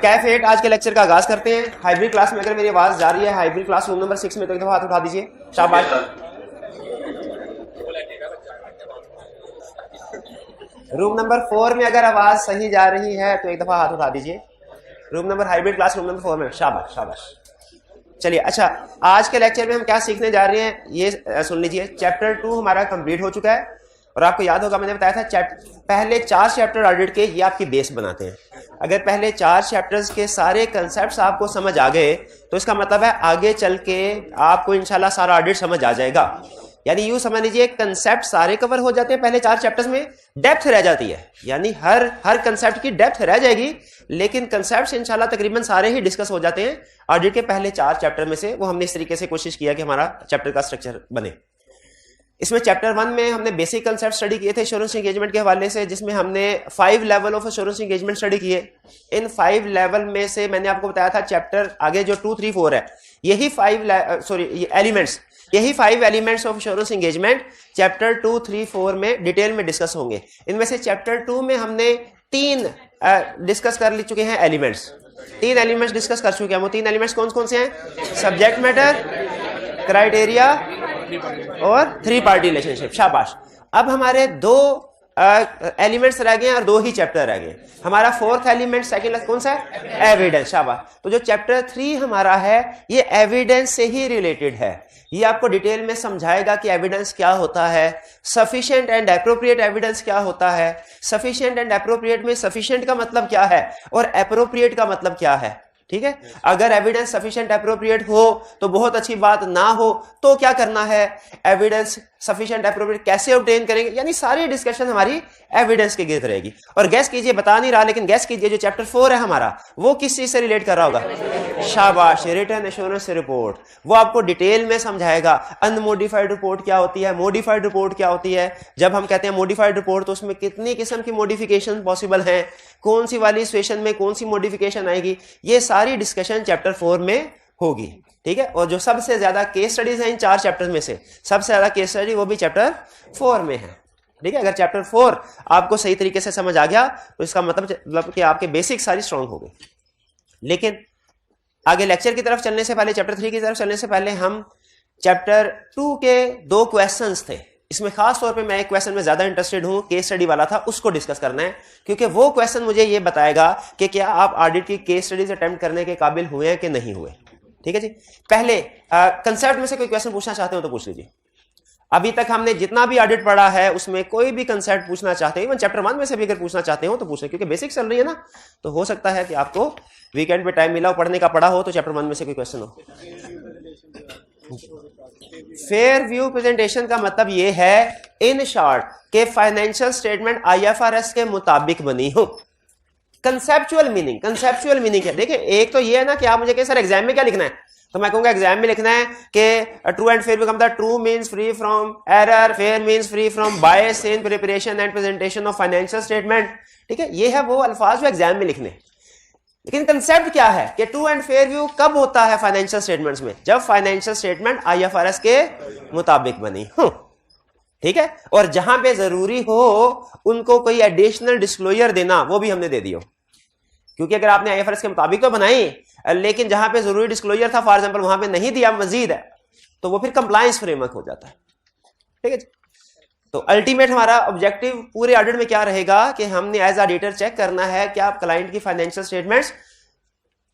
Cafe 8 आज के lecture का आगाज करते हैं। हाइब्रिड क्लास में अगर मेरी आवाज जा रही है, हाइब्रिड क्लास रूम नंबर 6 में, तो एक दफा हाथ उठा दीजिए, शाबाश। रूम नंबर 4 में अगर आवाज सही जा रही है तो एक दफा हाथ उठा दीजिए। Room number hybrid class room number 4 में, शाबाश शाबाश। चलिए, अच्छा, आज के लेक्चर में हम क्या सीखने जा रहे हैं ये सुन लीजिए। चैप्टर 2 हमारा कंप्लीट हो चुका है और आपको याद होगा मैंने बताया था पहले 4 चैप्टर ऑडिट के ये आपकी बेस बनाते हैं। अगर पहले 4 चैप्टर्स के सारे कंसेप्ट्स आपको समझ आ गए तो इसका मतलब है आगे चल के आपको इंशाल्लाह सारा ऑडिट समझ आ जाएगा। यानी यूं समझ लीजिए, कंसेप्ट सारे कवर हो जाते हैं पहले 4 चैप्टर्स में, डेप्थ रह जाती है, यानी हर कंसेप्ट की डेप्थ रह जाएगी, लेकिन कंसेप्ट्स इंशाल्लाह तकरीबन सारे ही डिस्कस हो जाते हैं ऑडिट के पहले 4 चैप्टर में से। वो हमने इस तरीके से कोशिश किया कि हमारा चैप्टर का स्ट्रक्चर बने। इसमें चैप्टर 1 में हमने बेसिक कंसेप्ट स्टडी किए थे एश्योरेंस एंगेजमेंट के हवाले से, जिसमें हमने 5 level of assurance engagement study किए। इन 5 लेवल में से मैंने आपको बताया था चैप्टर आगे जो 2, 3, 4 है, यही 5 elements of assurance engagement chapter 2, 3, 4 में डिटेल में डिस्कस होंगे। इनमें से चैप्टर 2 में हमने 3 डिस्कस कर चुके हैं एलिमेंट्स। 3 एलिमेंट्स डिस्कस कर चुके हैं। वो 3 एलिमेंट्स कौन कौन से हैं? सब्जेक्ट मैटर, क्राइटेरिया और 3 पार्टी रिलेशनशिप। शाबाश। अब हमारे 2 एलिमेंट्स रह गए हैं और 2 ही चैप्टर रह गए। हमारा 4th एलिमेंट सेकंड कौन सा है? एविडेंस। शाबाश। तो जो चैप्टर 3 हमारा है ये एविडेंस से ही रिलेटेड है। ये आपको डिटेल में समझाएगा कि एविडेंस क्या होता है, सफिशिएंट एंड एप्रोप्रिएट एविडेंस क्या होता है, सफिशिएंट एंड एप्रोप्रिएट में सफिशिएंट का मतलब क्या है और एप्रोप्रिएट का मतलब क्या है। ठीक है, अगर एविडेंस सफिशिएंट एप्रोप्रिएट हो तो बहुत अच्छी बात, ना हो तो क्या करना है, एविडेंस सफिशिएंट एप्रोप्रिएट कैसे ऑब्टेन करेंगे, यानी सारी डिस्कशन हमारी एविडेंस के गिर्द रहेगी। और गैस कीजिए, बता नहीं रहा लेकिन गैस कीजिए, जो चैप्टर 4 है हमारा वो किस चीज से रिलेट कर रहा होगा? शाबाश, रिटन एश्योरेंस रिपोर्ट। वो आपको डिटेल में समझाएगा अनमोडिफाइड रिपोर्ट क्या होती है, मोडिफाइड रिपोर्ट क्या होती है। जब हम कहते हैं मोडिफाइड रिपोर्ट तो उसमें कितनी किस्म की मॉडिफिकेशन पॉसिबल हैं, कौन सी वाली सिचुएशन में कौन सी मॉडिफिकेशन आएगी, ये सारी डिस्कशन चैप्टर 4 में होगी। ठीक है, और जो सबसे ज्यादा केस स्टडीज हैं इन 4 चैप्टर्स में से, सबसे ज्यादा केस स्टडी वो भी चैप्टर 4 में है। ठीक है, अगर चैप्टर 4 आपको सही तरीके से समझ आ गया तो इसका मतलब कि आपके बेसिक सारी स्ट्रांग हो गई। लेकिन आगे लेक्चर की तरफ चलने से पहले, चैप्टर 3 की तरफ चलने से पहले, हम चैप्टर 2 के 2 क्वेश्चंस थे, इसमें खास तौर पे मैं एक क्वेश्चन में ज्यादा इंटरेस्टेड हूं, केस स्टडी वाला था, उसको डिस्कस करना है, क्योंकि वो क्वेश्चन मुझे ये बताएगा कि क्या आप ऑडिट की केस स्टडीज अटेम्प्ट करने के काबिल हुए हैं कि नहीं हुए। ठीक है जी। पहले कंसेप्ट में से कोई क्वेश्चन पूछना चाहते हो तो पूछ लीजिए। अभी तक हमने जितना भी ऑडिट पढ़ा है उसमें कोई भी कंसेप्ट पूछना चाहते हैं, इवन चैप्टर 1 में से भी अगर पूछना चाहते हो तो पूछें, क्योंकि बेसिक चल रही है ना, तो हो सकता है कि आपको वीकेंड पे टाइम मिला हो, पढ़ने का पढ़ा हो, तो चैप्टर 1 में से कोई क्वेश्चन हो। फेयर व्यू प्रेजेंटेशन का मतलब यह है इन शॉर्ट के फाइनेंशियल स्टेटमेंट IFRS के मुताबिक बनी हो। कंसेप्चुअल मीनिंग है। देखिए, एक तो ये है ना कि आप मुझे कहें सर एग्जाम में क्या लिखना है, तो मैं कहूंगा एग्जाम में लिखना है कि ट्रू एंड फेयर व्यू का मतलब true means free from error, fair means free from bias in preparation and presentation of financial statement. ठीक है, ये है वो अल्फाज जो एग्जाम में लिखने। लेकिन कंसेप्ट क्या है कि ट्रू एंड फेयर व्यू कब होता है फाइनेंशियल स्टेटमेंट्स में? जब फाइनेंशियल स्टेटमेंट IFRS के मुताबिक बनी हो। ठीक है, और जहां पे जरूरी हो उनको कोई एडिशनल डिस्क्लोजर देना, वो भी हमने दे दिया, क्योंकि अगर आपने IFRS के मुताबिक तो बनाई लेकिन जहां पे जरूरी डिस्क्लोजर था फॉर एग्जांपल वहां पे नहीं दिया मजीद है, तो वो फिर कंप्लायंस फ्रेमवर्क हो जाता है। ठीक है, तो अल्टीमेट हमारा ऑब्जेक्टिव पूरे ऑडिट में क्या रहेगा कि हमने एज ऑडिटर चेक करना है कि आप क्लाइंट की फाइनेंशियल स्टेटमेंट्स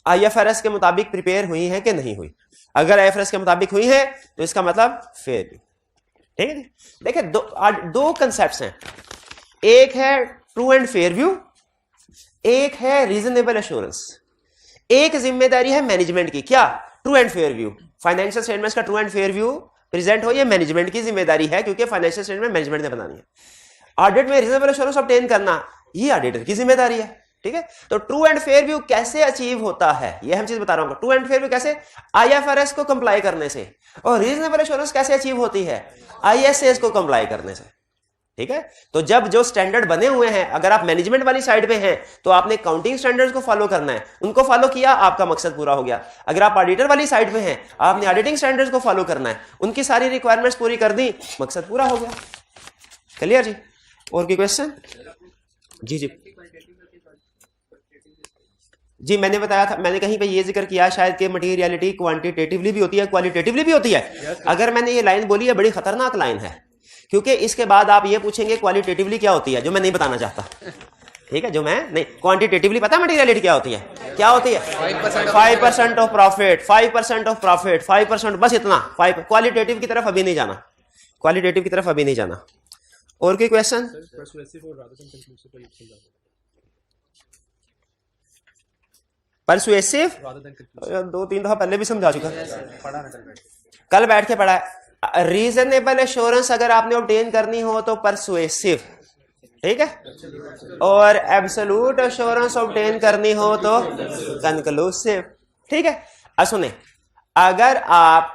IFRS के मुताबिक प्रिपेयर हुई हैं कि नहीं हुई। अगर IFRS के मुताबिक हुई है तो इसका मतलब फेयर व्यू। ठीक है, देखिए दो कंसेप्ट्स हैं, एक है ट्रू एंड फेयर व्यू, एक है रीजनेबल एश्योरेंस। एक जिम्मेदारी है मैनेजमेंट की, क्या? True and fair view. Financial statements का true and fair view present हो, ये मैनेजमेंट की जिम्मेदारी है, क्योंकि फाइनेंशियल स्टेटमेंट मैनेजमेंट ने बनानी है। ऑडिट में रीजनेबल एश्योरेंस ऑब्टेन करना ये ऑडिटर की जिम्मेदारी है। ठीक है, तो ट्रू एंड फेयर व्यू कैसे अचीव होता है ये हम चीज बता रहा हूं। ट्रू एंड फेयर व्यू कैसे? IFRS को कंप्लाई करने से। और रीजनेबल एश्योरेंस कैसे अचीव होती है? ISAs को कंप्लाई करने से। ठीक है, तो जब जो स्टैंडर्ड बने हुए हैं, अगर आप मैनेजमेंट वाली साइड पे हैं तो आपने काउंटिंग स्टैंडर्ड्स को फॉलो करना है, उनको फॉलो किया आपका मकसद पूरा हो गया। अगर आप ऑडिटर वाली साइड पे हैं आपने ऑडिटिंग स्टैंडर्ड्स को फॉलो करना है, उनकी सारी रिक्वायरमेंट्स पूरी कर दी, मकसद पूरा हो गया। क्लियर जी? और कोई क्वेश्चन? जी जी। जी मैंने बताया था, मैंने कहीं पे ये जिक्र किया शायद कि मटीरियलिटी क्वांटिटेटिवली भी होती है, क्वालिटेटिवली भी होती है। अगर मैंने ये लाइन बोली है, बड़ी खतरनाक लाइन है, क्योंकि इसके बाद आप ये पूछेंगे क्वालिटेटिवली क्या होती है, जो मैं नहीं बताना चाहता। ठीक है, जो मैं नहीं, क्वांटिटेटिवली पता है मटीरियलिटी क्या होती है? क्या होती है? 5% ऑफ प्रॉफिट, 5% ऑफ प्रॉफिट, 5%, बस इतना। 5 क्वालिटेटिव की तरफ अभी नहीं जाना, क्वालिटेटिव की तरफ अभी नहीं जाना। और कोई क्वेश्चन? परसुएसिव 2-3 दफा पहले भी समझा चुका, कल बैठ के पढ़ा है। रीजनेबल एश्योरेंस अगर आपने ऑब्टेन करनी हो तो परसुएसिव, ठीक है, और एब्सोल्यूट एश्योरेंस ऑब्टेन करनी हो तो कंक्लूसिव, ठीक है। अब सुने, अगर आप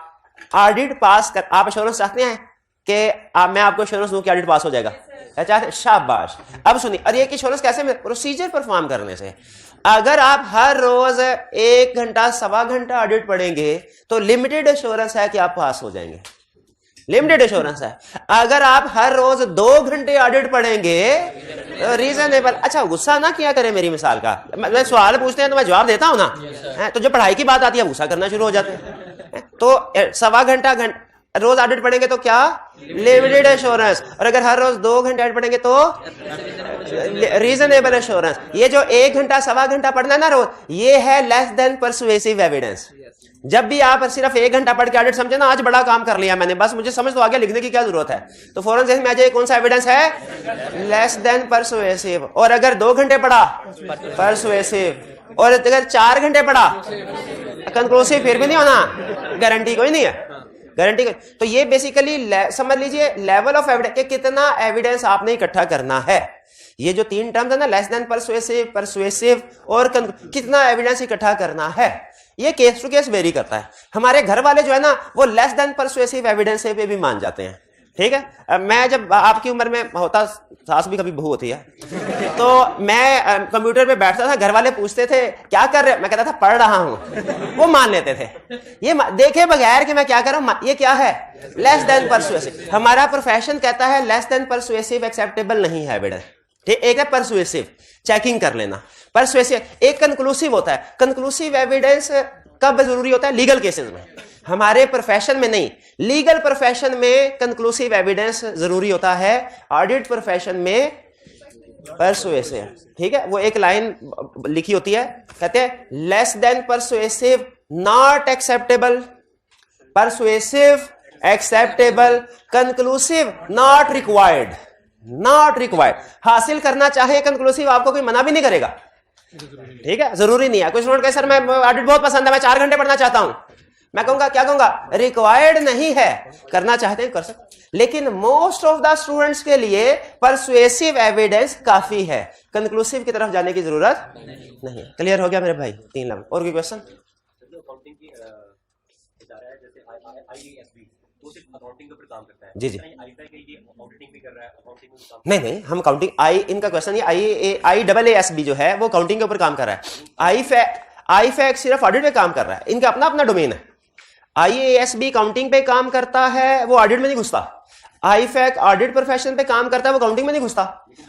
ऑडिट पास कर, आप एश्योरेंस चाहते हैं कि मैं आपको एश्योरेंस दूं कि ऑडिट पास हो जाएगा, चाहते हैं? शाबाश। अब सुनिए, और ये एश्योरेंस कैसे? प्रोसीजर परफॉर्म करने से। अगर आप हर रोज 1 घंटा 1.25 घंटा ऑडिट पढ़ेंगे तो लिमिटेड एश्योरेंस है कि आप पास हो जाएंगे, लिमिटेड एश्योरेंस है। अगर आप हर रोज 2 घंटे ऑडिट पढ़ेंगे रीजनेबल। अच्छा, गुस्सा ना किया करें मेरी मिसाल का, मैं सवाल पूछते हैं तो मैं जवाब देता हूं ना, तो जब पढ़ाई की बात आती है गुस्सा करना शुरू हो जाते हैं। तो 1.25 घंटा रोज ऑडिट पढ़ेंगे तो क्या? Limited assurance. और अगर हर रोज 2 घंटे ऑडिट पढ़ेंगे तो रीजनेबल एश्योरेंस। ये जो 1 घंटा 1.25 घंटा पढ़ना है ना रोज, ये है लेस देन परसुएसिव एविडेंस। जब भी आप सिर्फ 1 घंटा पढ़ के ऑडिट समझे ना, आज बड़ा काम कर लिया मैंने, बस मुझे समझ तो आ गया, लिखने की क्या जरूरत है, तो फौरन से मैं कौन सा एविडेंस है? Less than persuasive. और अगर 2 घंटे पढ़ा परसुएसिव, और अगर 4 घंटे पढ़ा कंक्लूसिव, फिर भी नहीं होना, गारंटी कोई नहीं है, गारंटी। तो ये बेसिकली समझ लीजिए लेवल ऑफ एविडेंस कि कितना एविडेंस आपने इकट्ठा करना है। ये जो 3 टर्म्स है ना, लेस देन परसुएसिव, परसुएसिव और कितना एविडेंस इकट्ठा करना है, ये केस टू केस वेरी करता है। हमारे घर वाले जो है ना, वो लेस देन परसुएसिव एविडेंस पे भी मान जाते हैं, ठीक है। मैं जब आपकी उम्र में होता, सास भी कभी बहू होती है, तो मैं कंप्यूटर पे बैठता था, घर वाले पूछते थे क्या कर रहे, मैं कहता था पढ़ रहा हूं, वो मान लेते थे, ये देखे बगैर कि मैं क्या कर रहा हूं। ये क्या है? Less than persuasive. हमारा प्रोफेशन कहता है लेस देन परसुएसिव एक्सेप्टेबल नहीं है एविडेंस, ठीक। एक है परसुएसिव, चेकिंग कर लेना, परसुएसिव। एक कंक्लूसिव होता है। कंक्लूसिव एविडेंस कब जरूरी होता है? लीगल केसेस में। हमारे प्रोफेशन में नहीं, लीगल प्रोफेशन में कंक्लूसिव एविडेंस जरूरी होता है, ऑडिट प्रोफेशन में परसुएसिव, ठीक है। वो एक लाइन लिखी होती है, कहते हैं less than persuasive not acceptable, persuasive acceptable, conclusive not required, not required. हासिल करना चाहे कंक्लूसिव, आपको कोई मना भी नहीं करेगा, ठीक है, जरूरी नहीं है। कोई स्टूडेंट कहे सर मैं ऑडिट बहुत पसंद है, मैं 4 घंटे पढ़ना चाहता हूं, मैं कहूंगा, क्या कहूंगा? रिक्वायर्ड नहीं है, करना चाहते हैं कर सकते। लेकिन मोस्ट ऑफ द स्टूडेंट्स के लिए परसुएसिव एविडेंस काफी है, कंक्लूसिव की तरफ जाने की जरूरत नहीं। क्लियर हो गया मेरे भाई? 3 लाख। और कोई क्वेश्चन? जी जी, नहीं, हम काउंटिंग आई, इनका क्वेश्चन ये IAASB जो है वो काउंटिंग के ऊपर काम कर रहा है। IFAC सिर्फ ऑडिट पे काम कर रहा है, इनका अपना अपना डोमेन है। IASB काउंटिंग पे काम करता है, वो ऑडिट में नहीं घुसता। IFAC ऑडिट प्रोफेशन पे काम करता है, वो काउंटिंग में नहीं घुसता।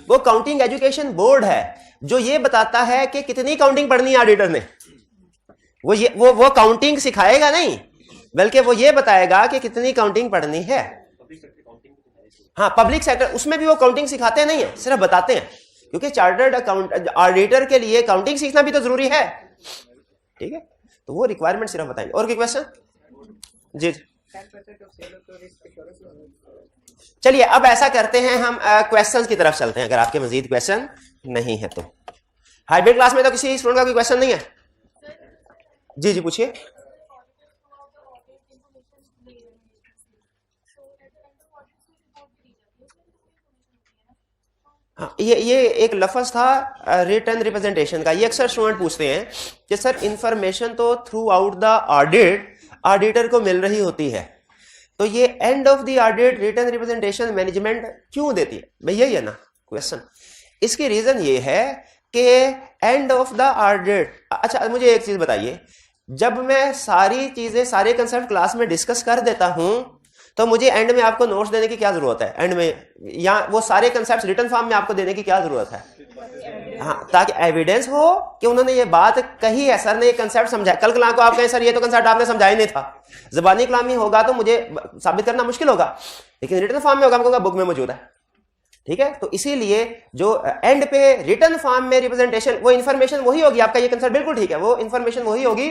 वो काउंटिंग एजुकेशन बोर्ड है जो ये बताता है कि कितनी काउंटिंग पढ़नी है ऑडिटर ने। वो काउंटिंग सिखाएगा नहीं, बल्कि वो ये बताएगा कि कितनी काउंटिंग पढ़नी है। हाँ, पब्लिक सेक्टर, उसमें भी वो काउंटिंग सिखाते नहीं है, सिर्फ बताते हैं, क्योंकि चार्टर्ड अकाउंट ऑडिटर के लिए काउंटिंग सीखना भी तो जरूरी है, ठीक है। तो वो रिक्वायरमेंट सिर्फ बताएंगे। और कोई क्वेश्चन? जी, चलिए अब ऐसा करते हैं, हम क्वेश्चंस की तरफ चलते हैं, अगर आपके मजीद क्वेश्चन नहीं है तो। हाइब्रिड क्लास में तो किसी स्टूडेंट का कोई क्वेश्चन नहीं है? जी जी, पूछिए। हाँ, ये एक लफ्ज था रिटन रिप्रेजेंटेशन का। ये अक्सर स्टूडेंट पूछते हैं कि सर इंफॉर्मेशन तो throughout the audit auditor को मिल रही होती है, तो ये end of the audit written representation management क्यों देती है? भाई यही है ना क्वेश्चन। इसकी रीजन ये है कि एंड ऑफ द ऑडिट, अच्छा मुझे एक चीज बताइए, जब मैं सारी चीजें, सारे कंसेप्ट क्लास में डिस्कस कर देता हूं तो मुझे एंड में आपको नोट्स देने की क्या जरूरत है? एंड में या वो सारे कंसेप्ट रिटन फॉर्म में आपको देने की क्या जरूरत है? हाँ, ताकि एविडेंस हो कि उन्होंने ये बात कही है, सर ने ये कंसेप्ट समझा। कल कलाम को आप कहें सर ये तो कंसेप्ट आपने समझा ही नहीं था, ज़बानी कलामी होगा तो मुझे साबित करना मुश्किल होगा, लेकिन रिटन फॉर्म में होगा, मैं कहूँगा बुक में मौजूद है। ठीक है, तो इसीलिए जो एंड पे रिटन फॉर्म में रिप्रेजेंटेशन, वो इन्फॉर्मेशन वही होगी, आपका ये कंसेप्ट बिल्कुल ठीक है, वो इन्फॉर्मेशन वही होगी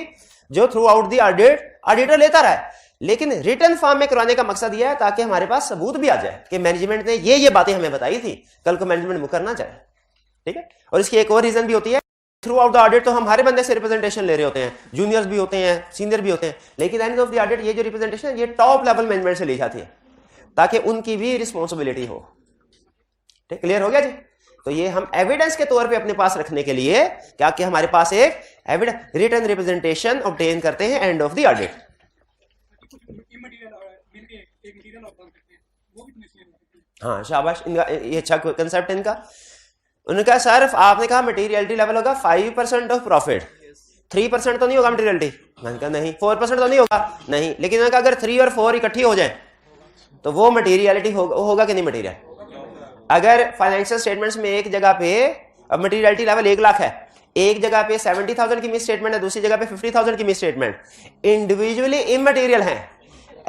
जो थ्रू आउट दी ऑडिटर लेता रहा है, लेकिन रिटन फॉर्म में करवाने का मकसद यह है ताकि हमारे पास सबूत भी आ जाए कि मैनेजमेंट ने ये बातें हमें बताई थी, कल को मैनेजमेंट मुकर ना जाए। ठीक है, और इसकी एक और रीजन भी होती है, थ्रू आउट द ऑडिट तो हम हर बंदे से रिप्रेजेंटेशन ले रहे होते हैं, जूनियर्स भी होते हैं, सीनियर भी होते हैं, लेकिन एंड ऑफ द ऑडिट ये जो रिप्रेजेंटेशन है ये टॉप लेवल मैनेजमेंट से ली जाती है ताकि उनकी भी रिस्पॉन्सिबिलिटी हो। ठीक, क्लियर हो गया जी? तो ये हम एविडेंस के तौर पे अपने पास रखने के लिए क्या कि हमारे पास एक एविडेंस रिटन रिप्रेजेंटेशन ऑब्टेन करते हैं एंड ऑफ द ऑडिट। हाँ शाबाश, इनका ये अच्छा कंसेप्ट है इनका। उनका सर आपने कहा मटेरियलिटी लेवल होगा 5% ऑफ प्रॉफिट, 3% तो नहीं होगा मटेरियलिटी? मैंने कहा नहीं। 4% तो नहीं होगा? नहीं। लेकिन उन्होंने कहा अगर 3 और 4 इकट्ठी हो जाए तो वो मटेरियलिटी होगा कि नहीं मटेरियल? अगर फाइनेंशियल स्टेटमेंट्स में एक जगह पे मटेरियलिटी लेवल 1 लाख है, एक जगह पे 70,000 की मिस स्टेटमेंट है, दूसरी जगह पे 50,000 की मिस स्टेटमेंट, इंडिविजुअली इमटेरियल है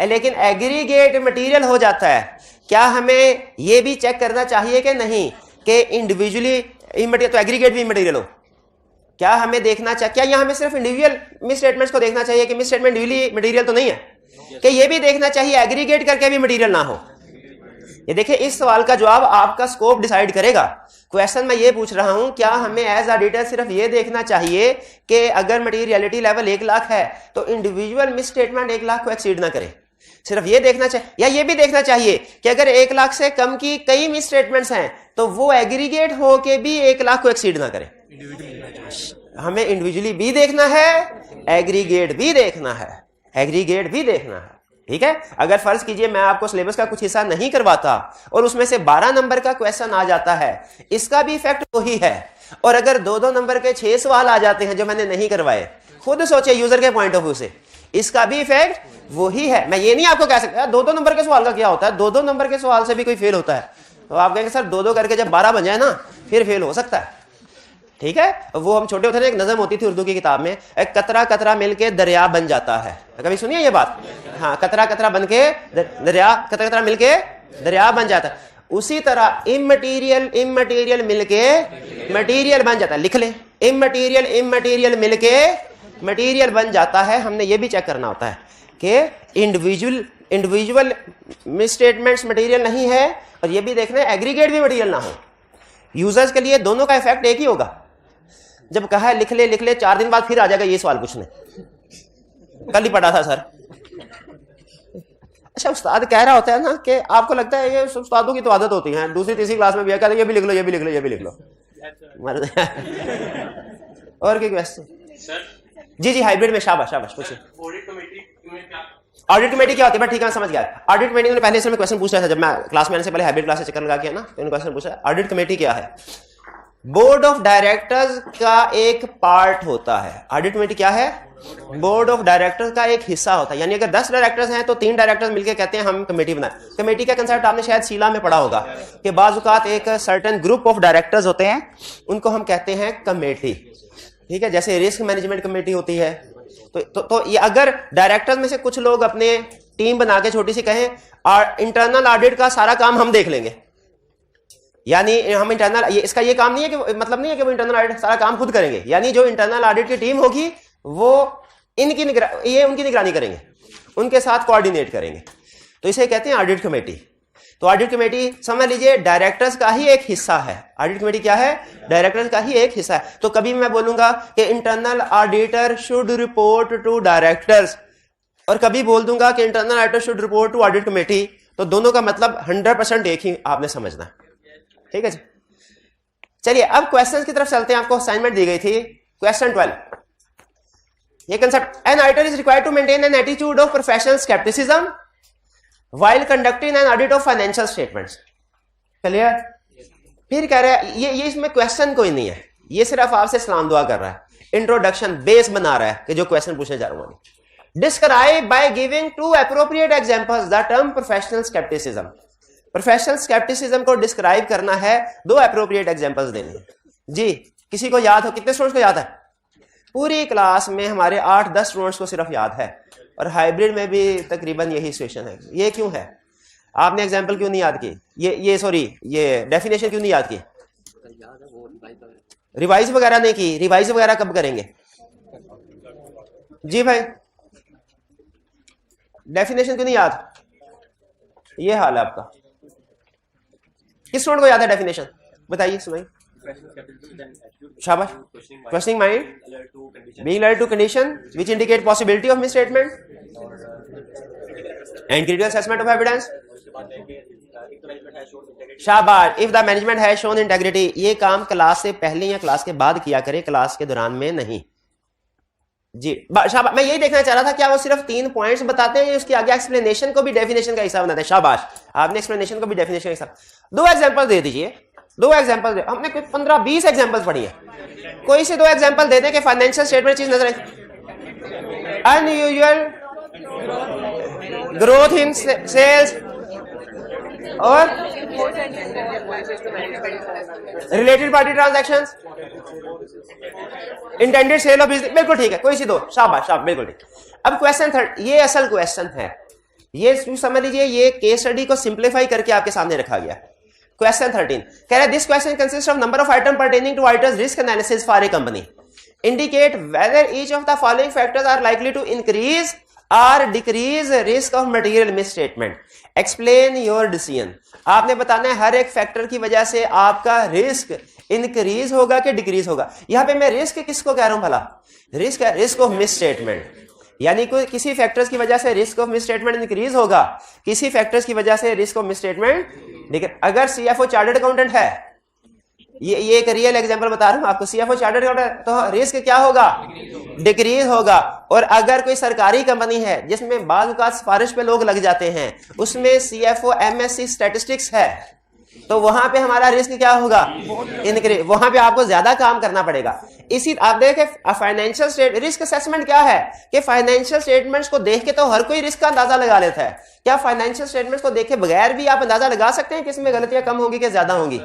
लेकिन एग्रीगेट मटेरियल हो जाता है, क्या हमें ये भी चेक करना चाहिए कि नहीं कि इंडिविजुअली इमटेरियल तो एग्रीगेट भी इमटेरियल हो? क्या हमें देखना चाहिए, क्या यहाँ हमें सिर्फ इंडिविजुअल मिस स्टेटमेंट्स को देखना चाहिए कि मिस स्टेटमेंट इंडिविजुअली मटेरियल तो नहीं है, कि ये भी देखना चाहिए एग्रीगेट करके भी मटेरियल ना हो? ये देखिए, इस सवाल का जवाब आपका स्कोप डिसाइड करेगा। क्वेश्चन मैं ये पूछ रहा हूं, क्या हमें एज ऑडिटर सिर्फ ये देखना चाहिए कि अगर मटेरियलिटी लेवल 1 लाख है तो इंडिविजुअल मिस स्टेटमेंट 1 लाख को एक्सीड ना करे? सिर्फ ये देखना चाहिए, या ये भी देखना चाहिए कि अगर 1 लाख से कम की कई मिस स्टेटमेंट्स हैं तो वो एग्रीगेट हो के भी 1 लाख को एक्सीड ना करे? हमें इंडिविजुअली भी देखना है, एग्रीगेट भी देखना है, एग्रीगेट भी देखना है। ठीक है, अगर फर्ज कीजिए मैं आपको सिलेबस का कुछ हिस्सा नहीं करवाता और उसमें से 12 नंबर का क्वेश्चन आ जाता है, इसका भी इफेक्ट वही है। और अगर 2-2 नंबर के 6 सवाल आ जाते हैं जो मैंने नहीं करवाए, खुद सोचिए यूजर के पॉइंट ऑफ व्यू से, इसका भी इफेक्ट वही है। मैं ये नहीं आपको कह सकता 2-2 नंबर के सवाल का क्या होता है, 2-2 नंबर के सवाल से भी कोई फेल होता है तो आप कहेंगे सर 2-2 करके जब 12 बन जाए ना फिर फेल हो सकता है। ठीक है, वो हम छोटे होते थे, एक नज़म होती थी उर्दू की किताब में, एक कतरा कतरा मिलके दरिया बन जाता है, कभी सुनिए ये बात? हाँ, कतरा कतरा बन के दरिया, कतरा कतरा मिलके दरिया बन जाता है। उसी तरह इमटेरियल मिलके मटेरियल बन जाता है। लिख ले, इमटेरियल मिलके मटेरियल बन जाता है। हमने ये भी चेक करना होता है कि इंडिविजुअल मिसस्टेटमेंट्स मटेरियल नहीं है, और ये भी देखना है एग्रीगेट भी मटेरियल ना हो। यूजर्स के लिए दोनों का इफेक्ट एक ही होगा। जब कहा है लिख ले 4 दिन बाद फिर आ जाएगा ये सवाल पूछने, कल ही पढ़ा था सर। अच्छा, उस्ताद कह रहा होता है ना कि आपको लगता है ये उस्तादों की तो आदत होती है, दूसरी तीसरी क्लास में भी कहते हैं ये भी लिख लो, ये भी लिख लो, ये भी लिख लो। और क्या क्वेश्चन? जी हाइब्रिड में शाबाश पूछिए। ऑडिट कमेटी क्या होती है? ठीक है, मैं समझ गया। ऑडिट कमेटी ने पहले से मैं क्वेश्चन पूछा था जब मैं क्लास में आने से पहले हाइब्रिड क्लास से चक्कर लगा के ना, तो क्वेश्चन पूछा ऑडिट कमेटी क्या है? बोर्ड ऑफ डायरेक्टर्स का एक पार्ट होता है। ऑडिट कमेटी क्या है? बोर्ड ऑफ डायरेक्टर्स का एक हिस्सा होता है। यानी अगर 10 डायरेक्टर्स हैं तो 3 डायरेक्टर्स मिलकर कहते हैं हम कमेटी बनाए। कमेटी का कंसेप्ट आपने शायद शीला में पढ़ा होगा कि बाज़-औक़ात एक सर्टेन ग्रुप ऑफ डायरेक्टर्स होते हैं, उनको हम कहते हैं कमेटी। ठीक है, जैसे रिस्क मैनेजमेंट कमेटी होती है। तो ये अगर डायरेक्टर्स में से कुछ लोग अपने टीम बना के छोटी सी कहें और इंटरनल ऑडिट का सारा काम हम देख लेंगे, यानी हम इंटरनल, ये इसका ये काम नहीं है कि मतलब नहीं है कि वो इंटरनल ऑडिट सारा काम खुद करेंगे, यानी जो इंटरनल ऑडिट की टीम होगी वो उनकी निगरानी करेंगे, उनके साथ कोऑर्डिनेट करेंगे, तो इसे कहते हैं ऑडिट कमेटी। तो ऑडिट कमेटी समझ लीजिए डायरेक्टर्स का ही एक हिस्सा है। ऑडिट कमेटी क्या है? डायरेक्टर्स का ही एक हिस्सा है। तो कभी मैं बोलूंगा कि internal auditor should report to directors, और कभी बोल दूंगा कि internal auditor should report to audit committee, तो दोनों का मतलब 100% एक ही आपने समझना। ठीक है जी, चलिए अब क्वेश्चंस की तरफ चलते हैं। आपको असाइनमेंट दी गई थी क्वेश्चन 12, ये concept, an auditor is required to maintain an attitude of professional scepticism while conducting an audit of financial statements। क्लियर? फिर कह रहा है ये इसमें क्वेश्चन कोई नहीं है, ये सिर्फ आपसे सलाम दुआ कर रहा है, इंट्रोडक्शन बेस बना रहा है कि जो क्वेश्चन पूछने जा रहा हूं। Describe by giving 2 appropriate examples the term professional scepticism. Professional scepticism को डिस्क्राइब करना है, 2 एप्रोप्रिएट एग्जांपल्स देने हैं। जी किसी को याद हो? कितने स्टूडेंट्स को याद है? पूरी क्लास में हमारे 8-10 स्टूडेंट्स को सिर्फ याद है, और हाइब्रिड में भी तकरीबन यही सिचुएशन है। ये क्यों है? आपने एग्जाम्पल क्यों नहीं याद की? ये डेफिनेशन क्यों नहीं याद की? रिवाइज वगैरह नहीं की। रिवाइज वगैरह कब करेंगे? जी भाई, डेफिनेशन क्यों नहीं याद? ये हाल है आपका। किस स्टूडेंट को याद है डेफिनेशन? बताइए, सुनाइए। शाबाश। Questioning mind, being alert to condition which indicate possibility of misstatement and critical assessment of evidence. शाबाश। if the management has shown integrity, ये काम क्लास से पहले या क्लास के बाद किया करे, क्लास के दौरान में नहीं। जी शाबाश। मैं यही देखना चाह रहा था, क्या वो सिर्फ 3 पॉइंट्स बताते हैं या उसके आगे एक्सप्लेनेशन को भी डेफिनेशन का हिस्सा बनाते हैं? शाबाश, आपने एक्सप्लेनेशन को भी डेफिनेशन का हिस्सा। 2 एग्जांपल दे दीजिए। 2 एग्जांपल दे, हमने कोई 15-20 एग्जांपल्स पढ़ी है, कोई से 2 एग्जांपल दे दें कि फाइनेंशियल स्टेटमेंट चीज नजर आई। अनयूजुअल ग्रोथ इन सेल्स और related party transactions, intended sale of business. बिल्कुल ठीक है, कोई सी 2। शाबाश शाबाश, बिल्कुल ठीक। अब क्वेश्चन 3, ये असल क्वेश्चन है। ये समझ लीजिए, ये केस स्टडी को सिंप्लीफाई करके आपके सामने रखा गया। क्वेश्चन 13 कह रहा है, this question consist of number of item pertaining to items risk analysis for a company. Indicate whether each of the following factors are likely to increase or decrease risk of material misstatement. Explain your decision. आपने बताना है हर एक factor की वजह से आपका risk increase होगा कि डिक्रीज होगा। यहां पे मैं रिस्क किसको कह रहा हूं भला? रिस्क है रिस्क ऑफ मिसस्टेटमेंट, यानी कोई किसी फैक्टर्स की वजह से रिस्क ऑफ मिसस्टेटमेंट इंक्रीज होगा, किसी फैक्टर्स की वजह से रिस्क ऑफ मिसस्टेटमेंट। अगर सीएफओ चार्टर्ड अकाउंटेंट है, ये एक रियल एग्जांपल बता रहा हूं आपको, सीएफओ चार्टर्ड अकाउंटेंट, तो रिस्क क्या होगा? डिक्रीज होगा। और अगर कोई सरकारी कंपनी है जिसमें बाज़ औक़ात सिफारिश पे लोग लग जाते हैं, उसमें सीएफओ एमएससी स्टैटिस्टिक्स है, तो वहां पे हमारा रिस्क क्या होगा? इंक्रीज। वहां पे आपको ज्यादा काम करना पड़ेगा। इसी आप देखें फाइनेंशियल स्टेट रिस्क असेसमेंट क्या है कि फाइनेंशियल स्टेटमेंट्स को देख के तो हर कोई रिस्क का अंदाजा लगा लेता है। क्या फाइनेंशियल स्टेटमेंट्स को देखे बगैर भी आप अंदाजा लगा सकते हैं कि इसमें गलतियां कम होंगी कि ज्यादा होंगी?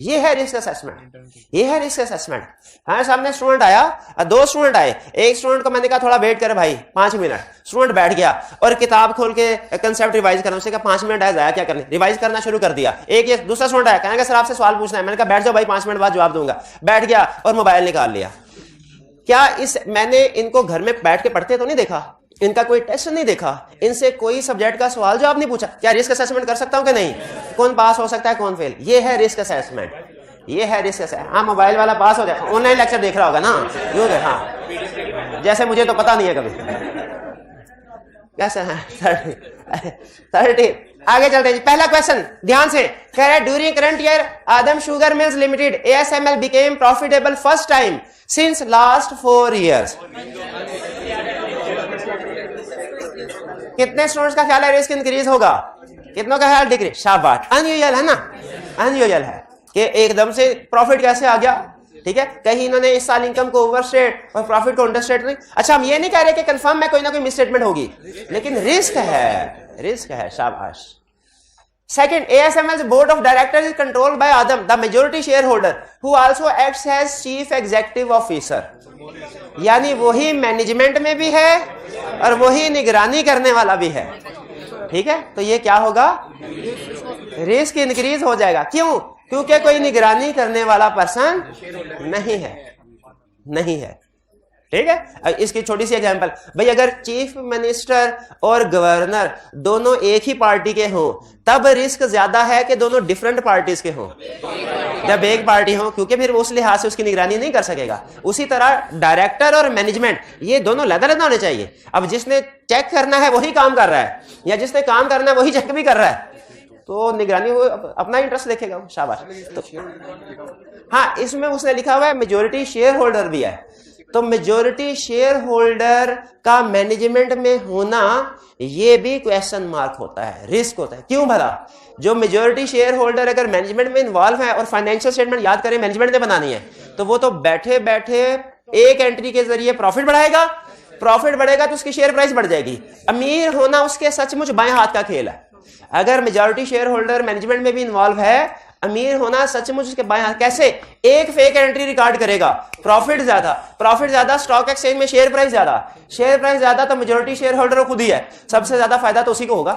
ये है रिस्क असेसमेंट, ये है रिस्क असेसमेंट। हमारे सामने स्टूडेंट आया, 2 स्टूडेंट आए। एक स्टूडेंट को मैंने कहा थोड़ा वेट कर भाई 5 मिनट। स्टूडेंट बैठ गया और किताब खोल के कंसेप्ट रिवाइज करना। उसने कहा 5 मिनट आया, जाया क्या करने, रिवाइज करना शुरू कर दिया। एक ये दूसरा स्टूडेंट आया, कहने का सर आपसे सवाल पूछना है। मैंने कहा बैठ जाओ भाई, 5 मिनट बाद जवाब दूंगा। बैठ गया और मोबाइल निकाल लिया। क्या मैंने इनको घर में बैठ के पढ़ते तो नहीं देखा, इनका कोई टेस्ट नहीं देखा, इनसे कोई सब्जेक्ट का सवाल जवाब नहीं पूछा? क्या रिस्क असेसमेंट कर सकता हूं कि नहीं? कौन पास हो सकता है, कौन फेल? ये है रिस्क असेसमेंट, ये है रिस्क असेसमेंट। हाँ, मोबाइल वाला पास हो जाए, ऑनलाइन लेक्चर देख रहा होगा ना, यूं है। हाँ, जैसे मुझे तो पता नहीं है कभी कैसा है। 30 आगे चलते हैं। पहला क्वेश्चन ध्यान से कह रहा है, during current year Adam sugar mills limited ASML became profitable first time since last 4 years। कितने स्टूडेंट्स का ख्याल है रिस्क इंक्रीज होगा? कितनों का ख्याल डिक्रीज? शाबाश। अनयूजुअल है ना, अनयूजुअल है कि एकदम से प्रॉफिट कैसे आ गया। ठीक है, कहीं इन्होंने इस साल इनकम को ओवरस्टेट और प्रॉफिट को अंडरस्टेट नहीं। अच्छा, हम ये नहीं कह रहे कि कंफर्म में कोई ना कोई मिसस्टेटमेंट होगी, लेकिन रिस्क है, रिस्क है। शाबाश। Second, ASML's board of directors is controlled by Adam, the majority shareholder, who also acts as chief executive officer। यानी वही मैनेजमेंट में भी है और वही निगरानी करने वाला भी है। ठीक है, तो ये क्या होगा? रिस्क इंक्रीज हो जाएगा। क्यों? क्योंकि कोई निगरानी करने वाला पर्सन नहीं है, नहीं है। ठीक है, इसकी छोटी सी एग्जांपल, भाई अगर चीफ मिनिस्टर और गवर्नर दोनों एक ही पार्टी के हों, तब रिस्क ज्यादा है कि दोनों डिफरेंट पार्टीज के हों। जब एक पार्टी हो, क्योंकि फिर उस लिहाज से उसकी निगरानी नहीं कर सकेगा। उसी तरह डायरेक्टर और मैनेजमेंट ये दोनों अलग-अलग होने चाहिए। अब जिसने चेक करना है वही काम कर रहा है, या जिसने काम करना है वही चेक भी कर रहा है, तो निगरानी वो अपना इंटरेस्ट देखेगा। शाबाश। तो हाँ, इसमें उसने लिखा हुआ है मेजोरिटी शेयर होल्डर भी है, तो मेजोरिटी शेयर होल्डर का मैनेजमेंट में होना ये भी क्वेश्चन मार्क होता है, रिस्क होता है। क्यों भला? जो मेजोरिटी शेयर होल्डर अगर मैनेजमेंट में इन्वॉल्व है और फाइनेंशियल स्टेटमेंट याद करें मैनेजमेंट ने बनानी है, तो वो तो बैठे बैठे एक एंट्री के जरिए प्रॉफिट बढ़ाएगा, प्रॉफिट बढ़ेगा तो उसकी शेयर प्राइस बढ़ जाएगी। अमीर होना उसके सचमुच बाएं हाथ का खेल है। अगर मेजॉरिटी शेयर होल्डर मैनेजमेंट में भी इन्वॉल्व है अमीर होना सचमुच उसके बाएं हाथ। कैसे? एक फेक एंट्री रिकॉर्ड करेगा, प्रॉफिट ज्यादा, स्टॉक एक्सचेंज में शेयर प्राइस ज्यादा तो मेजॉरिटी शेयर होल्डर खुद ही है, सबसे ज्यादा फायदा तो उसी को होगा।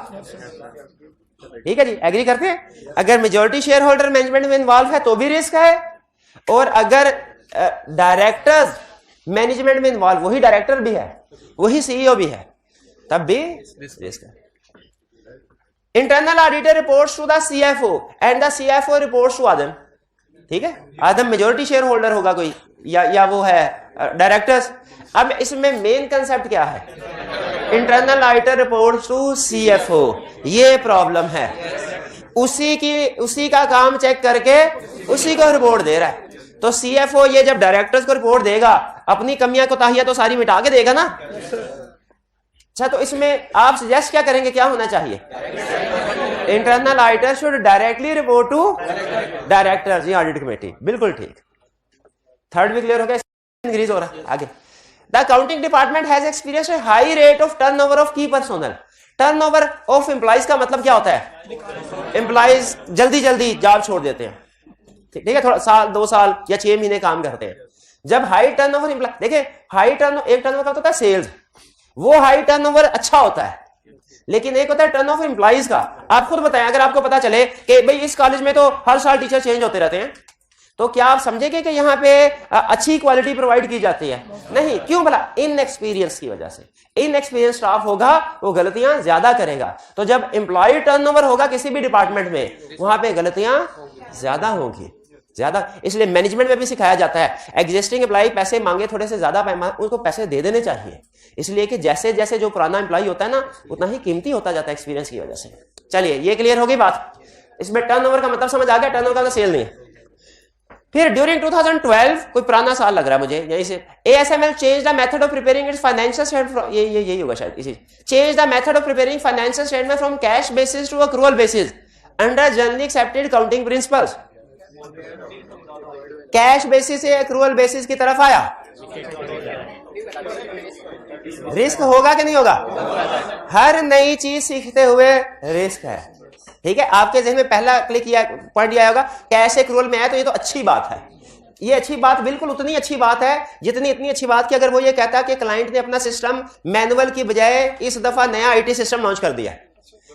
ठीक है जी, एग्री करते हैं? अगर मेजॉरिटी शेयर होल्डर मैनेजमेंट में इन्वॉल्व है तो भी रिस्क है, और अगर डायरेक्टर्स मैनेजमेंट में इन्वॉल्व, वही डायरेक्टर भी है, वही सीईओ भी है, तब भी रिस्क है। Internal auditor reports to the CFO and the CFO reports to Adam. ठीक है, आदम मेजॉरिटी शेयर होल्डर होगा कोई, या वो है डायरेक्टर्स। अब इसमें मेन कंसेप्ट क्या है? Internal auditor reports to CFO, ये प्रॉब्लम है। उसी का काम चेक करके उसी को रिपोर्ट दे रहा है, तो सीएफओ ये जब डायरेक्टर्स को रिपोर्ट देगा, अपनी कमियां कोताहियां तो सारी मिटा के देगा ना। अच्छा, तो इसमें आप सजेस्ट क्या करेंगे, क्या होना चाहिए? Internal auditor should directly report to directors या ऑडिट कमेटी। बिल्कुल ठीक। थर्ड भी क्लियर हो गया, इंक्रीज हो रहा है आगे। The accounting department has experienced high rate of turnover of की पर्सोनल। टर्नओवर ऑफ एम्प्लॉइज का मतलब क्या होता है? एम्प्लॉइज जल्दी जॉब छोड़ देते हैं, ठीक है, थोड़ा साल 2 साल या 6 महीने काम करते हैं। जब हाई टर्नओवर एम्प्लॉय, देखिए हाई टर्नओवर, एक टर्नओवर का होता है सेल्स, वो हाई टर्नओवर अच्छा होता है, लेकिन एक होता है टर्नओवर एम्प्लॉइज का। आप खुद बताएं, अगर आपको पता चले कि भाई इस कॉलेज में तो हर साल टीचर चेंज होते रहते हैं, तो क्या आप समझेंगे कि यहाँ पे अच्छी क्वालिटी प्रोवाइड की जाती है? नहीं। क्यों? भला इनएक्सपीरियंस की वजह से। इनएक्सपीरियंस स्टाफ होगा, वो गलतियां ज्यादा करेगा। तो जब एम्प्लॉय टर्नओवर होगा किसी भी डिपार्टमेंट में, वहां पे गलतियां ज्यादा होगी, ज्यादा। इसलिए मैनेजमेंट में भी सिखाया जाता है, एग्जिस्टिंग एम्प्लॉय पैसे मांगे थोड़े से ज्यादा, उनको पैसे दे देने चाहिए, इसलिए कि जैसे जैसे जो पुराना एम्प्लॉय होता है ना, उतना ही कीमती होता जाता है एक्सपीरियंस की वजह से। चलिए, ये क्लियर हो गई बात। इसमें टर्नओवर का मतलब समझ आ गया, टर्नओवर का सेल नहीं है। फिर ड्यूरिंग 2012, कोई पुराना साल लग रहा है मुझे, यहीं से ASML change the method of preparing its financial statement. यही होगा शायद, इसी change the method of preparing financial statement from cash basis to accrual basis under generally accepted accounting principles. Cash basis से अक्रूवल बेसिस की तरफ आया, risk होगा कि नहीं होगा? हर नई चीज सीखते हुए रिस्क है। ठीक है, आपके जहन में पहला क्लिक किया पॉइंट आया होगा, कैश अक्रूवल में आया तो ये तो अच्छी बात है। ये अच्छी बात बिल्कुल उतनी अच्छी बात है जितनी इतनी अच्छी बात कि अगर वो ये कहता है कि क्लाइंट ने अपना सिस्टम मैनुअल की बजाय इस दफा नया आईटी सिस्टम लॉन्च कर दिया,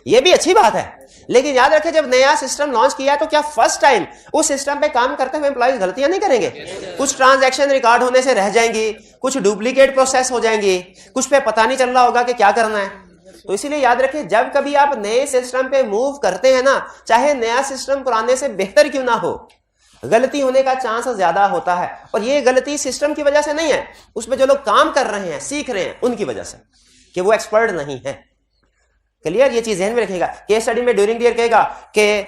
ये भी अच्छी बात है। लेकिन याद रखें, जब नया सिस्टम लॉन्च किया तो क्या फर्स्ट टाइम उस सिस्टम पे काम करते हुए एम्प्लॉइज गलतियां नहीं करेंगे? कुछ ट्रांजैक्शन रिकॉर्ड होने से रह जाएंगी, कुछ डुप्लीकेट प्रोसेस हो जाएंगी, कुछ पे पता नहीं चल रहा होगा कि क्या करना है। तो इसीलिए याद रखें, जब कभी आप नए सिस्टम पे मूव करते हैं ना, चाहे नया सिस्टम पुराने से बेहतर क्यों ना हो, गलती होने का चांस ज्यादा होता है। और ये गलती सिस्टम की वजह से नहीं है, उसमें जो लोग काम कर रहे हैं, सीख रहे हैं, उनकी वजह से, कि वो एक्सपर्ट नहीं है। क्लियर? ये चीज ध्यान में रखिएगा। केस स्टडी में ड्यूरिंग द ईयर कहेगा कि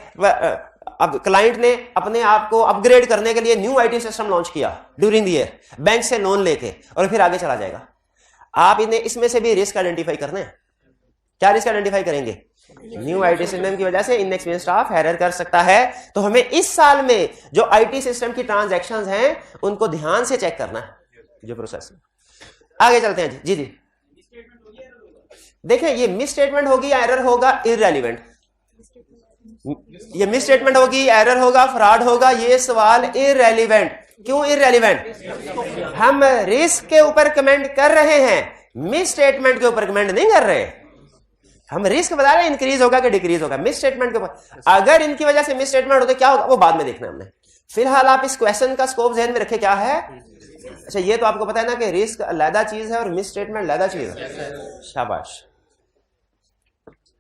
अब क्लाइंट ने अपने आप को अपग्रेड करने के लिए न्यू आईटी सिस्टम लॉन्च किया ड्यूरिंग द ईयर, बैंक से लोन लेके, और फिर आगे चला जाएगा। आप इन्हें इसमें से भी रिस्क आइडेंटिफाई करने हैं। क्या रिस्क आइडेंटिफाई करेंगे? न्यू आईटी सिस्टम की वजह से इनएक्सपीरियंस स्टाफ एरर कर सकता है, तो हमें इस साल में जो आईटी सिस्टम की ट्रांजैक्शंस हैं उनको ध्यान से चेक करना है, जो प्रोसेस। आगे चलते हैं जी। जी देखिए, ये मिस स्टेटमेंट होगी या एरर होगा, इररेलेवेंट। ये मिस स्टेटमेंट होगी, एरर होगा, फ्रॉड होगा, ये सवाल इररेलेवेंट। क्यों इररेलेवेंट? हम रिस्क के ऊपर कमेंट कर रहे हैं, मिस स्टेटमेंट के ऊपर कमेंट नहीं कर रहे। हम रिस्क बता रहे हैं इंक्रीज होगा कि डिक्रीज होगा, मिस स्टेटमेंट के ऊपर। अगर इनकी वजह से मिस स्टेटमेंट होता क्या होगा वो बाद में देखना है हमने। फिलहाल आप इस क्वेश्चन का स्कोप ध्यान में रखें, क्या है। अच्छा, ये तो आपको पता है ना कि रिस्क अलग चीज है और मिस स्टेटमेंट अलग चीज है। शाबाश।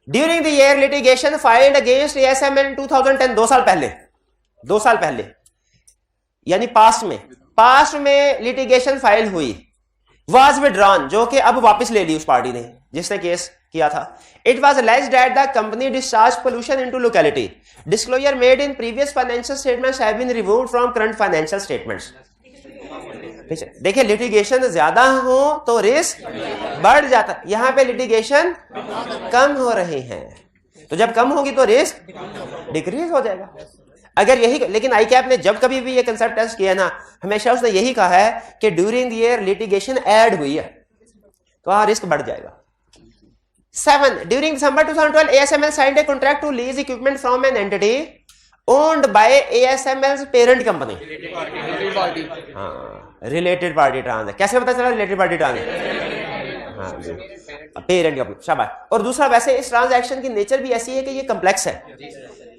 During the year litigation filed against ASML 2010, 2 साल पहले यानी पास्ट में लिटिगेशन फाइल हुई, वाज विड्रॉन, जो कि अब वापस ले ली उस पार्टी ने जिसने केस किया था। It was alleged that the company discharged pollution into locality. Disclosure made in previous financial statements have been removed from current financial statements. देखिए, लिटिगेशन ज्यादा हो तो रिस्क बढ़ जाता है, यहां पे लिटिगेशन कम हो रही है, तो जब कम होगी तो रिस्क डिक्रीज हो जाएगा। अगर यही, लेकिन आईकैप ने जब कभी भी ये कंसेप्ट टेस्ट किया ना, हमेशा उसने यही कहा है कि during the year litigation add हुई है तो वहां रिस्क बढ़ जाएगा। 7. During December 2012, ASML signed a contract to lease equipment from an entity owned by ASML's parent company. हाँ, रिलेटेड पार्टी ट्रांसैक्शन। कैसे पता चला रिलेटेड पार्टी ट्रांसैक्शन? हाँ जी, पेरेंट कंपनी, शाबाश। और दूसरा, वैसे इस ट्रांजैक्शन की नेचर भी ऐसी है कि ये कम्प्लेक्स है,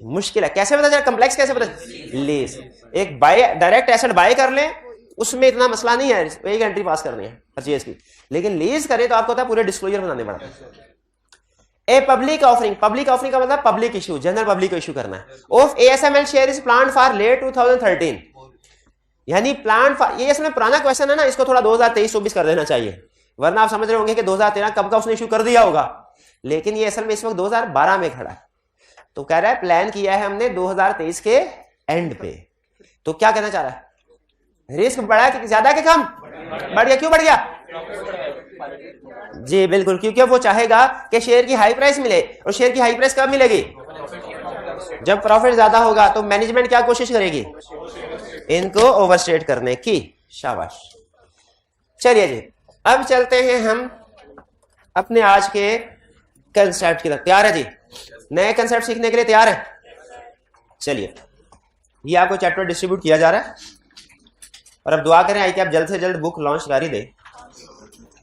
मुश्किल है। कैसे पता चला कम्प्लेक्स? कैसे पता? लीज, एक बाय डायरेक्ट एसेट बाय कर लें उसमें इतना मसला नहीं है, एक एंट्री पास करनी है परचेज की, लेकिन लीज करें तो आपको होता है पूरे डिस्क्लोजर बनाने पड़ते हैं। A public offering, public offering का मतलब पब्लिक इशू, जनरल पब्लिक को इशू करना है। Of ASML share is plan for late 2013, यानी प्लान फॉर, ये इसमें पुराना क्वेश्चन है ना, इसको थोड़ा 2023-24 कर देना चाहिए, वरना आप समझ रहे होंगे कि 2013 कब का उसने इशू कर दिया होगा, लेकिन ये असल में इस वक्त 2012 में खड़ा है। तो कह रहा है प्लान किया है हमने 2023 के एंड पे। तो क्या कहना चाह रहा है? रिस्क बढ़ा कि ज्यादा कि कम? बढ़ गया। क्यों बढ़ गया? जी बिल्कुल, क्योंकि वो चाहेगा कि शेयर की हाई प्राइस मिले, और शेयर की हाई प्राइस कब मिलेगी? जब प्रॉफिट ज्यादा होगा। तो मैनेजमेंट क्या कोशिश करेगी? इनको ओवरस्टेट करने की। शाबाश। चलिए जी, अब चलते हैं हम अपने आज के कंसेप्ट की तरफ। तैयार है जी? नए कंसेप्ट सीखने के लिए तैयार है? चलिए, ये आपको चैप्टर डिस्ट्रीब्यूट किया जा रहा है, और अब दुआ करें कि आप जल्द से जल्द बुक लॉन्च कर ही दें,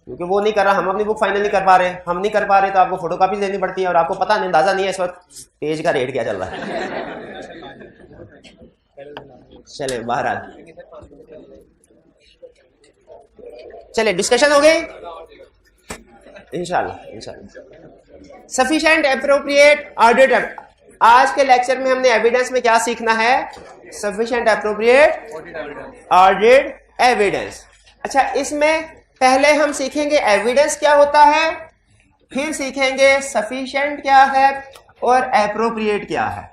क्योंकि वो नहीं कर रहा, हम अपनी बुक फाइनल नहीं कर पा रहे, हम नहीं कर पा रहे तो आपको फोटोकॉपी देनी पड़ती है, और आपको पता नहीं, अंदाजा नहीं है इस वक्त पेज का रेट क्या चल रहा है। चले बहरहाल, चले डिस्कशन हो गई इंशाल्लाह। Sufficient, appropriate, ordered. आज के लेक्चर में हमने एविडेंस में क्या सीखना है? Sufficient, appropriate, ordered evidence. अच्छा, इसमें पहले हम सीखेंगे एविडेंस क्या होता है, फिर सीखेंगे सफिशिएंट क्या है और एप्रोप्रिएट क्या है।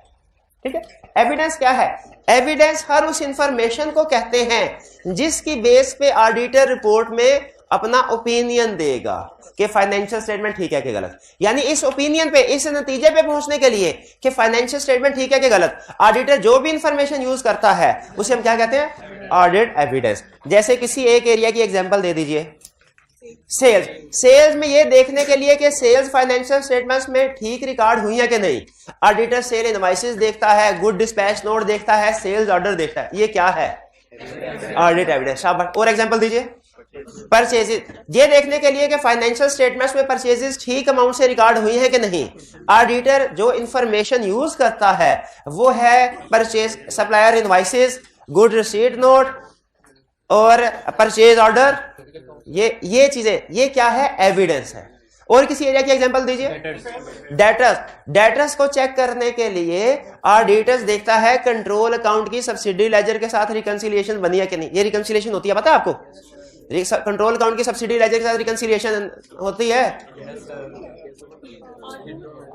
ठीक है? एविडेंस क्या है? एविडेंस हर उस इंफॉर्मेशन को कहते हैं जिसकी बेस पे ऑडिटर रिपोर्ट में अपना ओपिनियन देगा कि फाइनेंशियल स्टेटमेंट ठीक है कि गलत। यानी इस ओपिनियन पे, इस नतीजे पे पहुंचने के लिए कि फाइनेंशियल स्टेटमेंट ठीक है कि गलत, ऑडिटर जो भी इंफॉर्मेशन यूज करता है उसे हम क्या कहते हैं? Audit evidence. जैसे किसी एक एरिया की एग्जांपल दे दीजिए, सेल्स। सेल्स में ये देखने के लिए कि सेल्स फाइनेंशियल स्टेटमेंट्स में ठीक रिकॉर्ड हुई है कि नहीं, ऑडिटर सेल इनवॉइसेस देखता है, गुड डिस्पैच नोट देखता है, सेल्स ऑर्डर देखता है। ये क्या है? Audit evidence. शाबाश। और एग्जांपल दीजिए। परचेजेस, ये देखने के लिए कि फाइनेंशियल स्टेटमेंट्स में परचेजेस ठीक अमाउंट से रिकॉर्ड हुई है कि नहीं, ऑडिटर जो इंफॉर्मेशन यूज करता है वो है purchase supplier invoices, good receipt note और परचेज ऑर्डर। ये चीजें, ये क्या है? एविडेंस है। और किसी एरिया की एग्जांपल दीजिए। डेटर्स। डेटर्स को चेक करने के लिए ऑडिटर्स देखता है कंट्रोल अकाउंट की सब्सिडी लेजर के साथ रिकंसिलिएशन बनी है कि नहीं। ये रिकंसिलिएशन होती है, पता है आपको? कंट्रोल अकाउंट की सब्सिडी लेजर के साथ रिकंसिलिएशन होती है।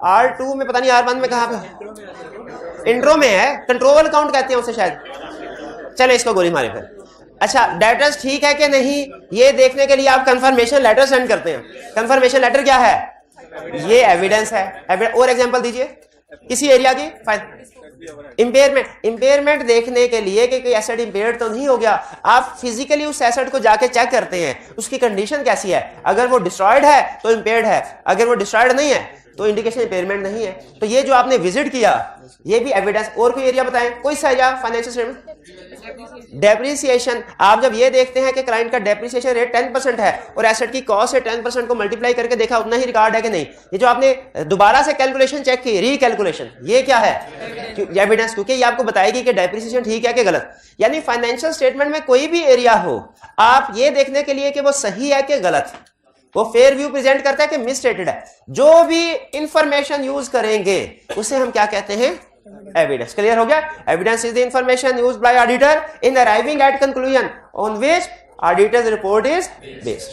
R2 में, पता नहीं R1 में कहां पे, इंट्रो में है, कंट्रोल अकाउंट कहते हैं उसे शायद। चले इसको गोली मारे फिर। अच्छा, डेटर्स ठीक है कि नहीं ये देखने के लिए आप कंफर्मेशन लेटर सेंड करते हैं। कंफर्मेशन लेटर क्या है? ये एविडेंस है। और एग्जांपल दीजिए किसी एरिया की। इंपेयरमेंट। इंपेयरमेंट देखने के लिए कि कोई एसेट इंपेयर्ड तो नहीं हो गया, आप फिजिकली उस एसेट को जाके चेक करते हैं उसकी कंडीशन कैसी है। अगर वो डिस्ट्रॉयड है तो इंपेयर्ड है, अगर वो डिस्ट्रॉयड नहीं है तो इंडिकेशन इंपेयरमेंट नहीं है। तो ये जो आपने विजिट किया ये भी एविडेंस। और कोई एरिया बताएं, कोई सा एरिया फाइनेंशियल स्टेटमेंट? डेप्रिसिएशन। आप जब ये देखते हैं कि क्लाइंट का डेप्रिसिएशन रेट 10% है और एसेट की कॉस्ट से 10% को मल्टीप्लाई करके देखा उतना ही रिकॉर्ड है कि नहीं, ये जो आपने दोबारा से कैलकुलेशन चेक की, रीकैलकुलेशन, ये क्या है? एविडेंस। क्योंकि ये आपको बताएगी कि डेप्रिसिएशन ठीक है कि गलत। यानी फाइनेंशियल स्टेटमेंट में कोई भी एरिया हो, आप ये देखने के लिए कि वो सही है कि गलत, वो फेयर व्यू प्रेजेंट करता है कि मिसस्टेटेड है, जो भी इंफॉर्मेशन यूज करेंगे उसे हम क्या कहते हैं? एविडेंस। क्लियर हो गया? Evidence is the information used by auditor in arriving at conclusion on which auditors report is based.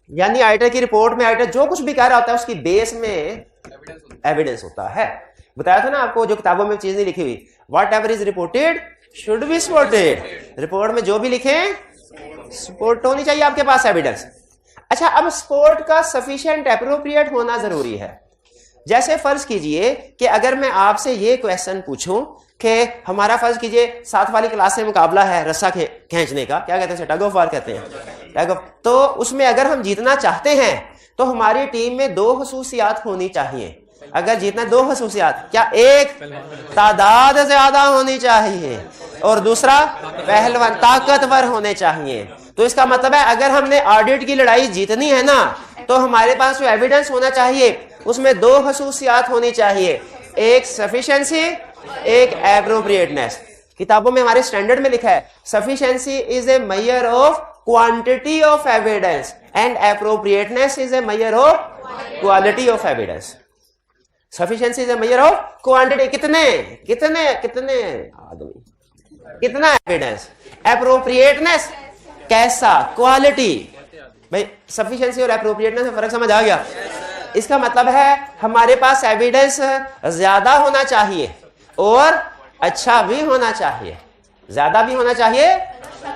यानी ऑडिटर की रिपोर्ट में ऑडिटर जो कुछ भी कह रहा होता है उसकी बेस में एविडेंस होता है। बताया था ना आपको, जो किताबों में चीज नहीं लिखी हुई, what ever is reported should be supported. Report में जो भी लिखे सपोर्ट होनी चाहिए आपके पास एविडेंस। अच्छा, अब सपोर्ट का सफिशिएंट, एप्रोप्रिएट होना जरूरी है। जैसे फर्ज कीजिए कि अगर मैं आपसे ये क्वेश्चन पूछूं कि हमारा फर्ज कीजिए 7 वाली क्लास से मुकाबला है रस्सा खींचने का, क्या कहते हैं? टग ऑफ वार कहते हैं, टग ऑफ। तो उसमें अगर हम जीतना चाहते हैं तो हमारी टीम में 2 खसूसियात होनी चाहिए। अगर जीतना दो खसूसियात, क्या एक तादाद ज्यादा होनी चाहिए और दूसरा पहलवान ताकतवर होने चाहिए। तो इसका मतलब है अगर हमने ऑडिट की लड़ाई जीतनी है ना तो हमारे पास जो एविडेंस होना चाहिए उसमें दो खसूसियात होनी चाहिए, एक सफिशिएंसी, एक एप्रोप्रिएटनेस। किताबों में हमारे स्टैंडर्ड में लिखा है sufficiency is a measure of quantity of evidence and appropriateness is a measure of quality of evidence. Sufficiency is a measure of quantity, कितने कितने कितने आदमी, कितना एविडेंस। एप्रोप्रिएटनेस कैसा, क्वालिटी। भाई सफिशिएंसी और एप्रोप्रिएटनेस में फर्क समझ आ गया? इसका मतलब है हमारे पास एविडेंस ज्यादा होना चाहिए और अच्छा भी होना चाहिए, ज्यादा भी होना चाहिए,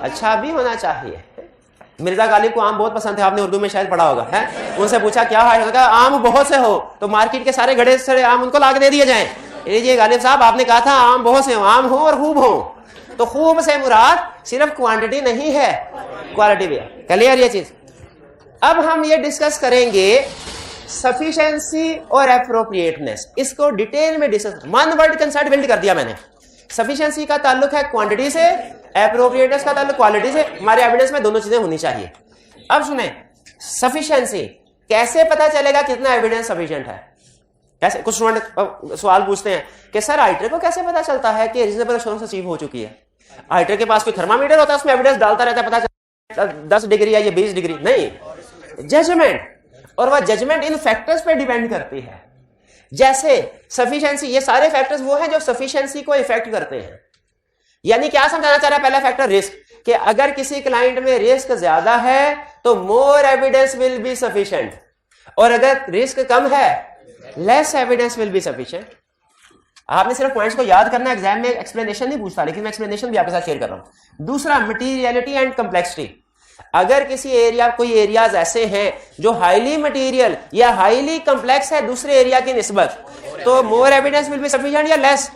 अच्छा भी होना चाहिए। मिर्जा गालिब को आम बहुत पसंद है, आपने उर्दू में शायद पढ़ा होगा है। उनसे पूछा क्या है, कहा आम बहुत से हो तो मार्केट के सारे गड़े सड़े आम उनको लाके दे दिए जाएं। ये गालिब साहब आपने कहा था आम बहुत से हो, आम हो और खूब हो, तो खूब से मुराद सिर्फ क्वांटिटी नहीं है, क्वालिटी भी है। क्लियर ये चीज? अब हम ये डिस्कस करेंगे सफिशिएंसी और एप्रोप्रिएटनेस, इसको डिटेल में discuss. One word concept build कर दिया मैंने। सफिशिएंसी का ताल्लुक है क्वांटिटी से, एप्रोप्रिएटनेस का ताल्लुक क्वालिटी से। हमारे एविडेंस में दोनों चीजें होनी चाहिए। अब सुने, सफिशिएंसी कैसे पता चलेगा कितना एविडेंस सफिशिएंट है? कैसे? कुछ स्टूडेंट सवाल पूछते हैं कि सर आइटर को कैसे पता चलता है कि रीजनेबल एश्योरेंस अचीव हो चुकी है? आइटर के पास कोई थर्मामीटर होता है, उसमें एविडेंस डालता रहता है, पता चलता 10 डिग्री या ये 20 डिग्री नहीं। जजमेंट, और वह जजमेंट इन फैक्टर्स पे डिपेंड करती है। जैसे सफिशिएंसी, ये सारे फैक्टर्स वो हैं जो सफिशिएंसी को इफेक्ट करते हैं। यानी क्या समझाना चाह रहा है? पहला फैक्टर रिस्क, कि अगर किसी क्लाइंट में रिस्क ज्यादा है तो more evidence will be sufficient, और अगर रिस्क कम है less evidence will be sufficient. आपने सिर्फ पॉइंट्स को याद करना, एग्जाम में एक्सप्लेनेशन नहीं पूछता, लेकिन मैं एक्सप्लेनेशन भी आपके साथ शेयर कर रहा हूं। दूसरा मटीरियलिटी एंड कम्प्लेक्सिटी। अगर किसी एरिया, कोई एरियाज ऐसे हैं जो हाईली मटेरियल या हाईली कम्प्लेक्स है दूसरे एरिया की निस्बत, तो more evidence will be sufficient या less?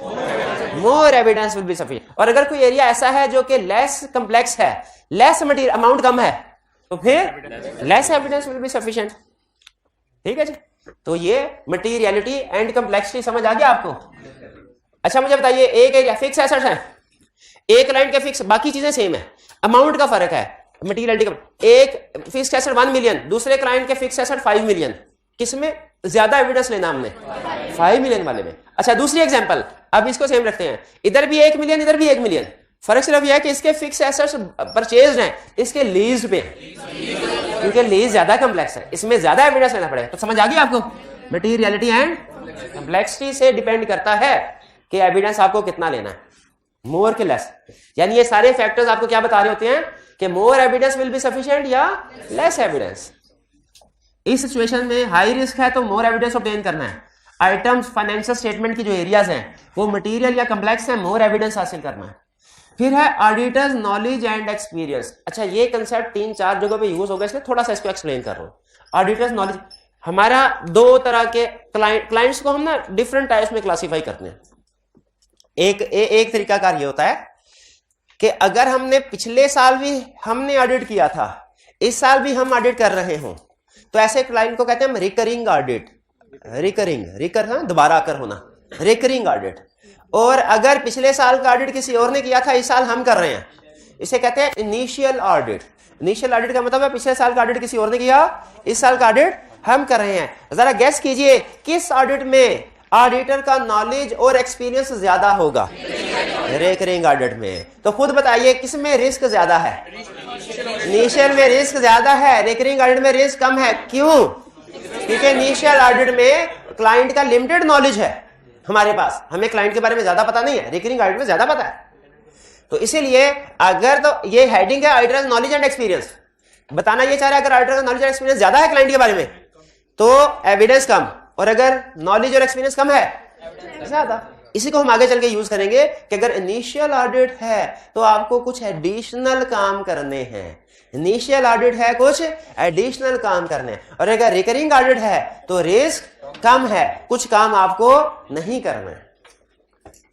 More evidence will be sufficient. और अगर कोई एरिया ऐसा है जो कि लेस कम्प्लेक्स है, लेस मटेरियल अमाउंट कम है, तो फिर less evidence will be sufficient. ठीक है जी? तो ये मटीरियलिटी एंड कम्प्लेक्सिटी समझ आ गया आपको? अच्छा मुझे बताइए, एक एरिया फिक्स एसेट्स है, एक क्लाइंट के फिक्स, बाकी चीजें सेम है, अमाउंट का फर्क है, मटीरियलिटी का। एक फिक्स एसेट 1 मिलियन, दूसरे क्लाइंट के फिक्स एसेट 5 मिलियन, किसमें ज्यादा एविडेंस लेना हमने? 5 मिलियन वाले में। अच्छा दूसरी एग्जांपल, अब इसको सेम रखते हैं, इधर भी 1 मिलियन, इधर भी 1 मिलियन। फर्क सिर्फ यह है कि इसके फिक्स एसेट्स परचेज्ड हैं, इसके लीज पे, क्योंकि लीज ज्यादा कम्प्लेक्स है, इसमें ज्यादा एविडेंस लेना पड़ेगा। तो समझ आ गया आपको? मटीरियलिटी एंड कम्प्लेक्सिटी से डिपेंड करता है कि एविडेंस आपको कितना लेना है, मोर के लेस। यानी ये सारे फैक्टर्स आपको क्या बता रहे होते हैं कि मोर एविडेंस विल बी सफिशिएंट या लेस एविडेंस। इस सिचुएशन में हाई रिस्क है तो मोर एविडेंस ऑब्टेन करना है। आइटम्स फाइनेंशियल स्टेटमेंट की जो एरियाज हैं वो मटेरियल या कम्प्लेक्स है, मोर एविडेंस हासिल करना है। फिर है ऑडिटर्स नॉलेज एंड एक्सपीरियंस। अच्छा ये कंसेप्ट 3-4 जगहों पे यूज होगा, इसलिए थोड़ा सा इसको एक्सप्लेन कर रहा हूं। ऑडिटर्स नॉलेज, हमारा 2 तरह के क्लाइंट्स को हम ना डिफरेंट टाइप्स में क्लासीफाई करते हैं। एक तरीकाकार ये होता है कि अगर हमने पिछले साल भी हमने ऑडिट किया था, इस साल भी हम ऑडिट कर रहे हों, तो ऐसे क्लाइंट को कहते हैं हम रिकरिंग ऑडिट। रिकर दोबारा कर होना, रिकरिंग ऑडिट। और अगर पिछले साल का ऑडिट किसी और ने किया था, इस साल हम कर रहे हैं, इसे कहते हैं इनिशियल ऑडिट। इनिशियल ऑडिट का मतलब है पिछले साल का ऑडिट किसी और ने किया, इस साल का ऑडिट हम कर रहे हैं। जरा गेस कीजिए किस ऑडिट में ऑडिटर का नॉलेज और एक्सपीरियंस ज्यादा होगा? रिकरिंग ऑडिट में। तो खुद बताइए किसमें रिस्क ज्यादा है? इनिशियल में रिस्क ज्यादा है, रिकरिंग ऑडिट में रिस्क कम है। क्यों? क्योंकि इनिशियल ऑडिट में क्लाइंट का लिमिटेड नॉलेज है हमारे पास, हमें क्लाइंट के बारे में ज्यादा पता नहीं है, रिकरिंग ऑडिट में ज्यादा पता है। तो इसीलिए अगर तो ये हेडिंग है ऑडिटर्स नॉलेज एंड एक्सपीरियंस, बताना ये चाह रहा है अगर ऑडिटर का नॉलेज एंड एक्सपीरियंस ज्यादा है क्लाइंट के बारे में तो एविडेंस कम, और अगर नॉलेज और एक्सपीरियंस कम है ज्यादा। इसी को हम आगे चल के यूज करेंगे कि अगर इनिशियल ऑडिट है तो आपको कुछ एडिशनल काम करने हैं। इनिशियल ऑडिट है, कुछ एडिशनल काम करने, और अगर रिकरिंग ऑडिट है तो रिस्क कम है, कुछ काम आपको नहीं करना है।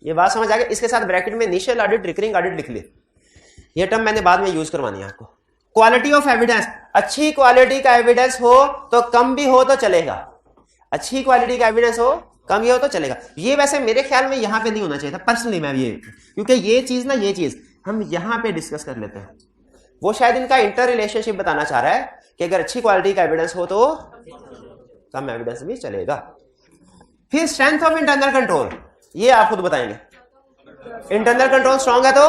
ये बात समझ आ गई? इसके साथ ब्रैकेट में इनिशियल ऑडिट, रिकरिंग ऑडिट लिख लिए। ये टर्म मैंने बाद में यूज करवानी है आपको। क्वालिटी ऑफ एविडेंस, अच्छी क्वालिटी का एविडेंस हो तो कम भी हो तो चलेगा। अच्छी क्वालिटी का एविडेंस हो कम ये हो तो चलेगा। ये वैसे मेरे ख्याल में यहाँ पे नहीं होना चाहिए था पर्सनली, मैं ये, क्योंकि ये चीज ना, ये चीज हम यहाँ पे डिस्कस कर लेते हैं। वो शायद इनका इंटर रिलेशनशिप बताना चाह रहा है कि अगर अच्छी क्वालिटी का एविडेंस हो तो कम एविडेंस भी चलेगा। फिर स्ट्रेंथ ऑफ इंटरनल कंट्रोल, ये आप खुद बताएंगे। इंटरनल कंट्रोल स्ट्रांग है तो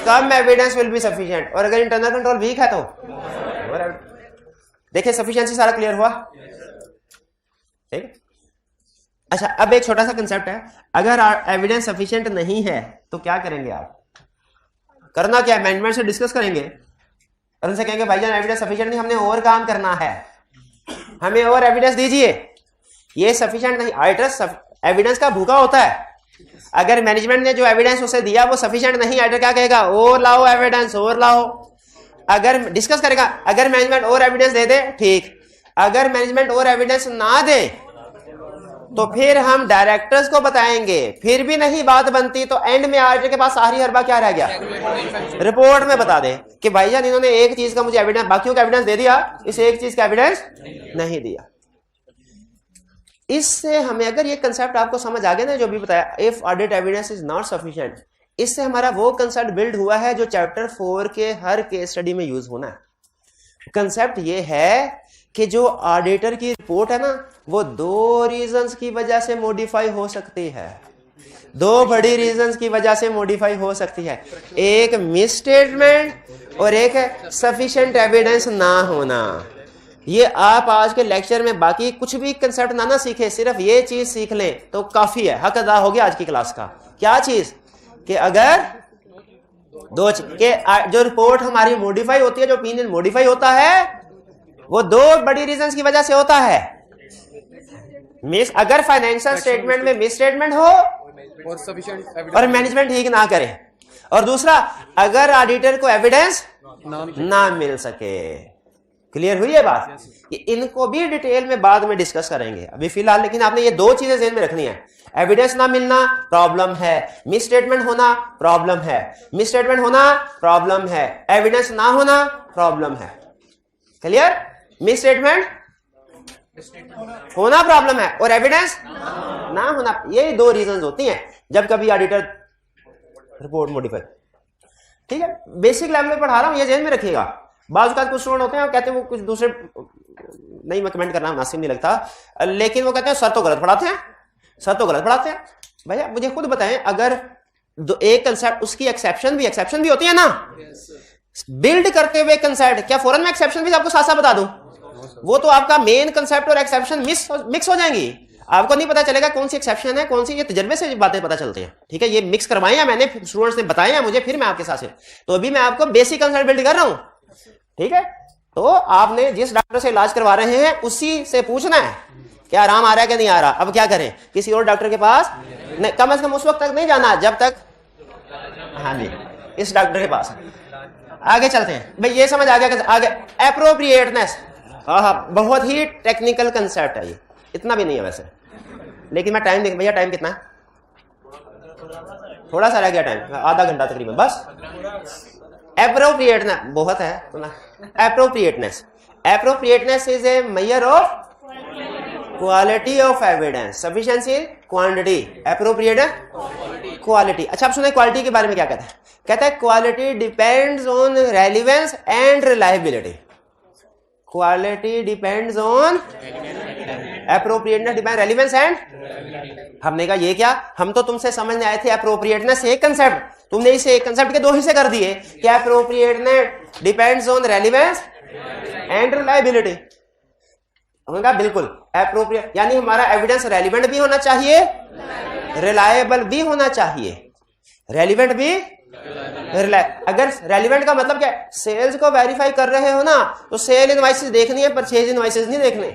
कम एविडेंस विल बी सफिशिएंट, और अगर इंटरनल कंट्रोल वीक है तो देखिए सफिशिएंसी सारा क्लियर हुआ, ठीक। अच्छा, अब एक छोटा सा कंसेप्ट है, अगर एविडेंस सफिशिएंट नहीं है तो क्या करेंगे आप? करना क्या है? मैनेजमेंट से डिस्कस करेंगे और उनसे कहेंगे भाईजान एविडेंस सफिशिएंट नहीं, हमने और काम करना है, हमें और एविडेंस दीजिए, ये सफिशिएंट नहीं। ऑडिटर एविडेंस का भूखा होता है, अगर मैनेजमेंट ने जो एविडेंस उसे दिया वो सफिशिएंट नहीं, ऑडिटर क्या कहेगा? और लाओ एविडेंस, और लाओ। अगर डिस्कस करेगा, अगर मैनेजमेंट और एविडेंस दे दे ठीक, अगर मैनेजमेंट और एविडेंस ना दे तो फिर हम डायरेक्टर्स को बताएंगे, फिर भी नहीं बात बनती तो एंड में ऑडिटर के पास आखिरी हरबा क्या रह गया? रिपोर्ट में बता दे कि भाईजान इन्होंने एक चीज का मुझे एविडेंस, बाकियों का एविडेंस दे दिया, इस एक चीज का एविडेंस नहीं दिया। इससे हमें, अगर ये कंसेप्ट आपको समझ आ गया ना जो भी बताया, if audit evidence is not sufficient, इससे हमारा वो कंसेप्ट बिल्ड हुआ है जो चैप्टर 4 के हर केस स्टडी में यूज होना है। कंसेप्ट ये है कि जो ऑडिटर की रिपोर्ट है ना, वो दो रीजंस की वजह से मॉडिफाई हो सकती है, दो बड़ी रीजंस की वजह से मॉडिफाई हो सकती है। एक मिस स्टेटमेंट और एक है सफिशिएंट एविडेंस ना होना। ये आप आज के लेक्चर में बाकी कुछ भी कंसेप्ट ना सीखे, सिर्फ ये चीज सीख लें तो काफी है, हक अदा हो गया आज की क्लास का। क्या चीज? कि अगर दो के जो रिपोर्ट हमारी मॉडिफाई होती है, जो ओपिनियन मॉडिफाई होता है, वो दो बड़ी रीजंस की वजह से होता है। अगर फाइनेंशियल स्टेटमेंट में मिस स्टेटमेंट हो और मैनेजमेंट ठीक ना करे, और दूसरा अगर ऑडिटर को एविडेंस ना मिल सके। क्लियर हुई है बात? इनको भी डिटेल में बाद में डिस्कस करेंगे, अभी फिलहाल लेकिन आपने ये दो चीजें ज़हन में रखनी है। एविडेंस ना मिलना प्रॉब्लम है, मिस स्टेटमेंट होना प्रॉब्लम है, मिस स्टेटमेंट होना प्रॉब्लम है, एविडेंस ना होना प्रॉब्लम है। क्लियर? मिस स्टेटमेंट होना प्रॉब्लम है और एविडेंस ना होना, ये दो रीजंस होती हैं जब कभी ऑडिटर रिपोर्ट मॉडिफाई। ठीक है, बेसिक लेवल में पढ़ा रहा हूं, ये ध्यान में रखिएगा। बाज़ कुछ स्टूडेंट होते हैं कहते हैं वो कुछ दूसरे, नहीं मैं कमेंट करना मुनासिब नहीं लगता, लेकिन वो कहते हैं सर तो गलत पढ़ाते हैं, सर तो गलत पढ़ाते हैं। भैया मुझे खुद बताएं, अगर एक कंसेप्ट उसकी एक्सेप्शन भी होती है ना, बिल्ड करते हुए कंसेप्ट, क्या फौरन में एक्सेप्शन भी आपको साथ साथ बता दूं? वो तो आपका मेन कंसेप्ट और एक्सेप्शन मिक्स हो जाएंगी, आपको नहीं पता चलेगा कौन सी एक्सेप्शन है कौन सी, ये तजर्बे से बातें पता चलती हैं। ठीक है, ये मिक्स करवाए हैं मैंने, स्टूडेंट्स ने बताए हैं मुझे, फिर मैं आपके साथ, तो अभी मैं आपको बेसिक कंसेप्ट बिल्ड कर रहा हूं। ठीक है, तो आपने जिस डॉक्टर से इलाज करवा रहे हैं उसी से पूछना है क्या आराम आ रहा है कि नहीं आ रहा। अब क्या करें, किसी और डॉक्टर के पास नहीं, कम से कम उस वक्त तक नहीं जाना जब तक, हाँ जी, इस डॉक्टर के पास। आगे चलते हैं भाई, ये समझ आ गया आगे एप्रोप्रिएटनेस। हाँ, बहुत ही टेक्निकल कंसेप्ट है ये, इतना भी नहीं है वैसे, लेकिन मैं टाइम देख, भैया टाइम कितना है? थोड़ा सा रह गया टाइम, आधा घंटा तकरीबन बस। एप्रोप्रिएटनेस बहुत है, appropriateness is a measure of quality of evidence, sufficiency quantity, appropriate quality. अच्छा, आप सुने क्वालिटी के बारे में क्या कहता है? कहता है quality depends on relevance and reliability. Quality depends on appropriateness, depend relevance and, हमने कहा ये क्या, हम तो तुमसे समझने आए थे एप्रोप्रिएटनेस एक कंसेप्ट, तुमने इसे एक कंसेप्ट के दो हिस्से कर दिए। क्या appropriateness depends on relevance and reliability. हमने कहा बिल्कुल एप्रोप्रिएट, यानी हमारा एविडेंस रेलिवेंट भी होना चाहिए, रिलायबल भी होना चाहिए, रेलिवेंट भी अगर रेलिवेंट का मतलब क्या है, सेल्स को वेरीफाई कर रहे हो ना तो सेल इनवॉइसेस देखनी है, परचेज इनवॉइसेस नहीं देखने।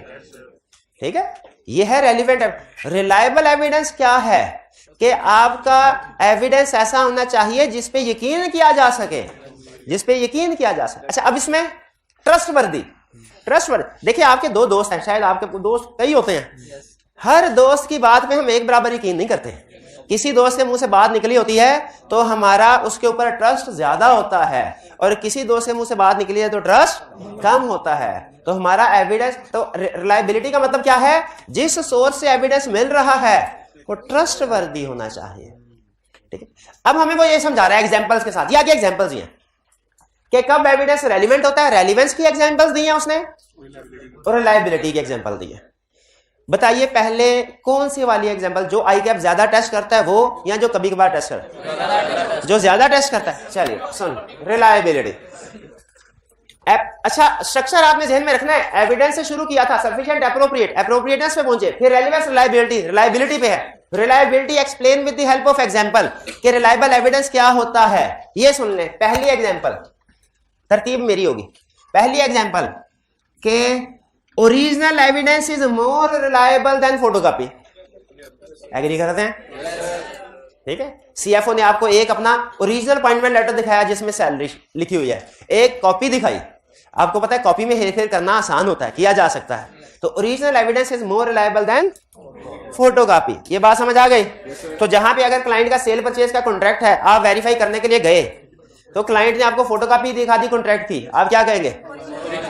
ठीक है, ये है रेलिवेंट। रिलायबल एविडेंस क्या है कि आपका एविडेंस ऐसा होना चाहिए जिसपे यकीन किया जा सके, जिसपे यकीन किया जा सके। अच्छा, अब इसमें ट्रस्टवर्दी, देखिए आपके दो दोस्त हैं, शायद आपके दोस्त कई होते हैं, हर दोस्त की बात पे हम एक बराबर यकीन नहीं करते। किसी दोस्त के मुंह से बात निकली होती है तो हमारा उसके ऊपर ट्रस्ट ज्यादा होता है, और किसी दोस्त के मुंह से बात निकली है तो ट्रस्ट कम होता है। तो हमारा एविडेंस, तो रिलायबिलिटी का मतलब क्या है, जिस सोर्स से एविडेंस मिल रहा है वो ट्रस्ट वर्दी होना चाहिए। ठीक है, अब हमें वो ये समझा रहा है एग्जांपल्स के साथ। ये आगे एग्जांपल्स दिए कि कब एविडेंस रेलिवेंट होता है, रेलिवेंस की एग्जांपल्स दी हैं उसने, और रिलायबिलिटी की एग्जांपल दी है। बताइए पहले कौन सी वाली एग्जांपल, जो आई कैप ज्यादा टेस्ट करता है वो, या जो कभी कभार टेस्ट करता है? जो ज्यादा टेस्ट करता है। चलिए सुन, रिलायबिलिटी। अच्छा, स्ट्रक्चर आपने ध्यान में रखना है। एविडेंस से शुरू किया था, सफिशिएंट, एप्रोप्रिएट, एप्रोप्रिएटनेस पे पहुंचे, फिर रेलेवेंस, रिलायबिलिटी, रिलायबिलिटी पे है। Reliability explain with the help of example, कि रिलायबल एविडेंस क्या होता है। ये सुन ले, पहली एग्जांपल, तरतीब मेरी होगी। पहली एग्जांपल के original evidence is more reliable than photocopy. Agree करते हैं? ठीक है, सीएफओ ने आपको एक अपना ओरिजिनल अपॉइंटमेंट लेटर दिखाया जिसमें सैलरी लिखी हुई है, एक कॉपी दिखाई। आपको पता है कॉपी में हेरफेर करना आसान होता है, किया जा सकता है। तो original evidence is more reliable than photocopy. ये बात समझ आ गई? तो जहां पे अगर क्लाइंट का सेल परचेज का कॉन्ट्रैक्ट है, आप वेरीफाई करने के लिए गए तो क्लाइंट ने आपको फोटोकॉपी दिखा दी कॉन्ट्रैक्ट की, आप क्या कहेंगे?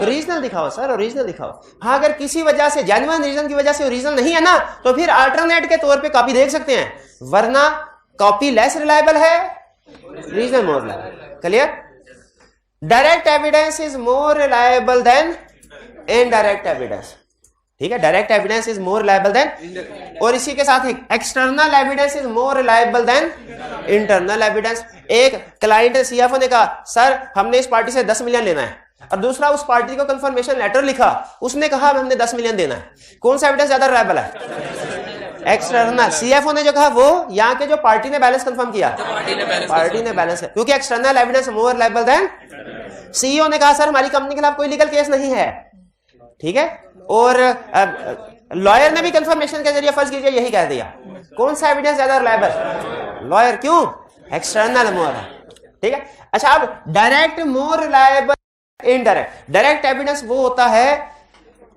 ओरिजिनल दिखाओ सर, ओरिजिनल दिखाओ। हाँ, अगर किसी वजह से, जेन्युइन रीजन की वजह से ओरिजिनल नहीं है ना, तो फिर अल्टरनेट के तौर पे कॉपी देख सकते हैं, वरना कॉपी लेस रिलायबल है, original more reliable. Clear? Direct evidence is more reliable then indirect evidence. ठीक है, direct evidence is more reliable then, और इसी के साथ external evidence is more reliable then internal evidence. एक क्लाइंट सीएफओ ने कहा सर हमने इस पार्टी से 10 मिलियन लेना है, और दूसरा उस पार्टी को कंफर्मेशन लेटर लिखा, उसने कहा हमने 10 मिलियन देना है। कौन सा एविडेंस ज्यादा रिलायबल है? एक्सटर्नल। सीएफओ ने जो कहा वो, यहाँ के जो पार्टी ने बैलेंस कंफर्म किया, पार्टी ने बैलेंस, क्योंकि external evidence more reliable then. CEO ने कहा सर हमारी कंपनी के खिलाफ कोई लीगल केस नहीं है, ठीक है, और लॉयर ने भी कंफर्मेशन के जरिए फर्ज कीजिए यही कह दिया। कौन सा एविडेंस ज्यादा रिलायबल? लॉयर। क्यों? एक्सटर्नल मोर है। ठीक है, अच्छा अब direct more reliable, indirect. Direct evidence वो होता है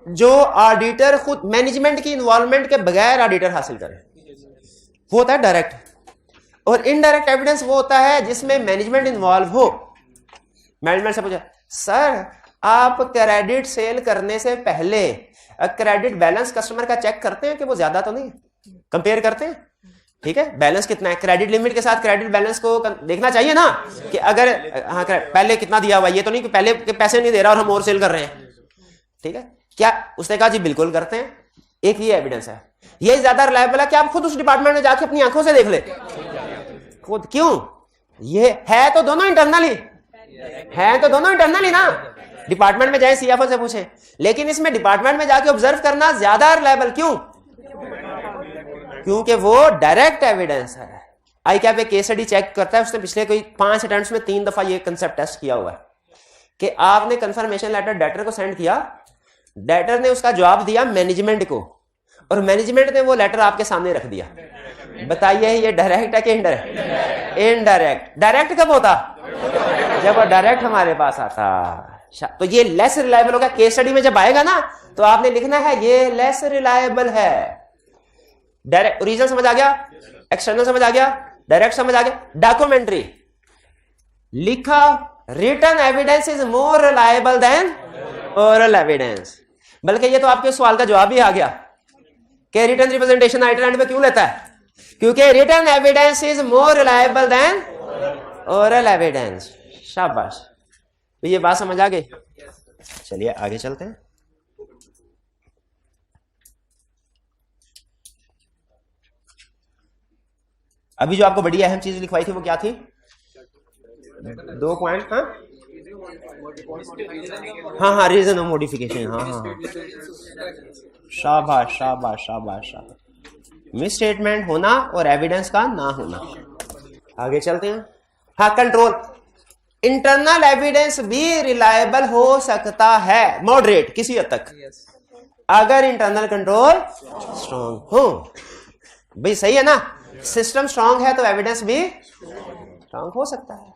जो ऑडिटर खुद, मैनेजमेंट की इन्वॉल्वमेंट के बगैर ऑडिटर हासिल करे, वो होता है डायरेक्ट। और इनडायरेक्ट एविडेंस वो होता है जिसमें मैनेजमेंट इन्वॉल्व हो। मैनेजमेंट से पूछा सर आप क्रेडिट सेल करने से पहले क्रेडिट बैलेंस कस्टमर का चेक करते हैं कि वो ज्यादा तो नहीं, कंपेयर करते हैं, ठीक है, बैलेंस कितना है, क्रेडिट लिमिट के साथ क्रेडिट बैलेंस को देखना चाहिए ना, कि अगर हाँ पहले कितना दिया हुआ, ये तो नहीं कि पहले के पैसे नहीं दे रहा और हम और सेल कर रहे हैं। ठीक है, क्या? उसने कहा जी बिल्कुल करते हैं। एक ये एविडेंस है, ये ज्यादा रिलायबल है कि आप खुद उस डिपार्टमेंट में जाके अपनी आंखों से देख ले खुद। क्यों? ये है तो दोनों इंटरनली, है तो दोनों इंटरनली ना, डिपार्टमेंट में जाए सीएफओ से पूछे, लेकिन इसमें डिपार्टमेंट में जाके ऑब्जर्व करना ज्यादा रिलायबल। क्यों? क्योंकि वो डायरेक्ट एविडेंस है। आई कैप एक केस स्टडी चेक करता है, उसने पिछले कोई 5 अटेम्प्ट्स में 3 दफा ये कंसेप्ट टेस्ट किया हुआ है कि आपने कंफर्मेशन लेटर डेटर को सेंड किया, डेटर ने उसका जवाब दिया मैनेजमेंट को, और मैनेजमेंट ने वो लेटर आपके सामने रख दिया। बताइए ये डायरेक्ट है कि इनडायरेक्ट? इनडायरेक्ट। डायरेक्ट कब होता? जब वो डायरेक्ट हमारे पास आता, तो ये लेस रिलायबल होगा। केस स्टडी में जब आएगा ना तो आपने लिखना है ये लेस रिलायबल है। डायरेक्ट, ओरिजिनल समझ आ गया, एक्सटर्नल समझ आ गया, डायरेक्ट समझ आ गया। डॉक्यूमेंट्री लिखा, written evidence is more reliable than oral evidence. बल्कि ये तो आपके सवाल का जवाब ही आ गया कि रिटन रिप्रेजेंटेशन आइटर एंड पे क्यों लेता है, क्योंकि written evidence is more reliable than oral evidence. शाबाश, तो ये बात समझ आ गई। चलिए आगे चलते हैं। अभी जो आपको बड़ी अहम चीज लिखवाई थी वो क्या थी? 2 पॉइंट। हाँ, रीजन ऑफ मॉडिफिकेशन। हाँ, शाबाश शाबाश शाबाश शाबाश। मिस स्टेटमेंट होना और एविडेंस का ना होना। आगे चलते हैं। हाँ, कंट्रोल। इंटरनल एविडेंस भी रिलायबल हो सकता है, मॉडरेट किसी हद तक, अगर इंटरनल कंट्रोल स्ट्रांग हो। भाई सही है ना, सिस्टम स्ट्रांग है तो एविडेंस भी स्ट्रांग हो सकता है।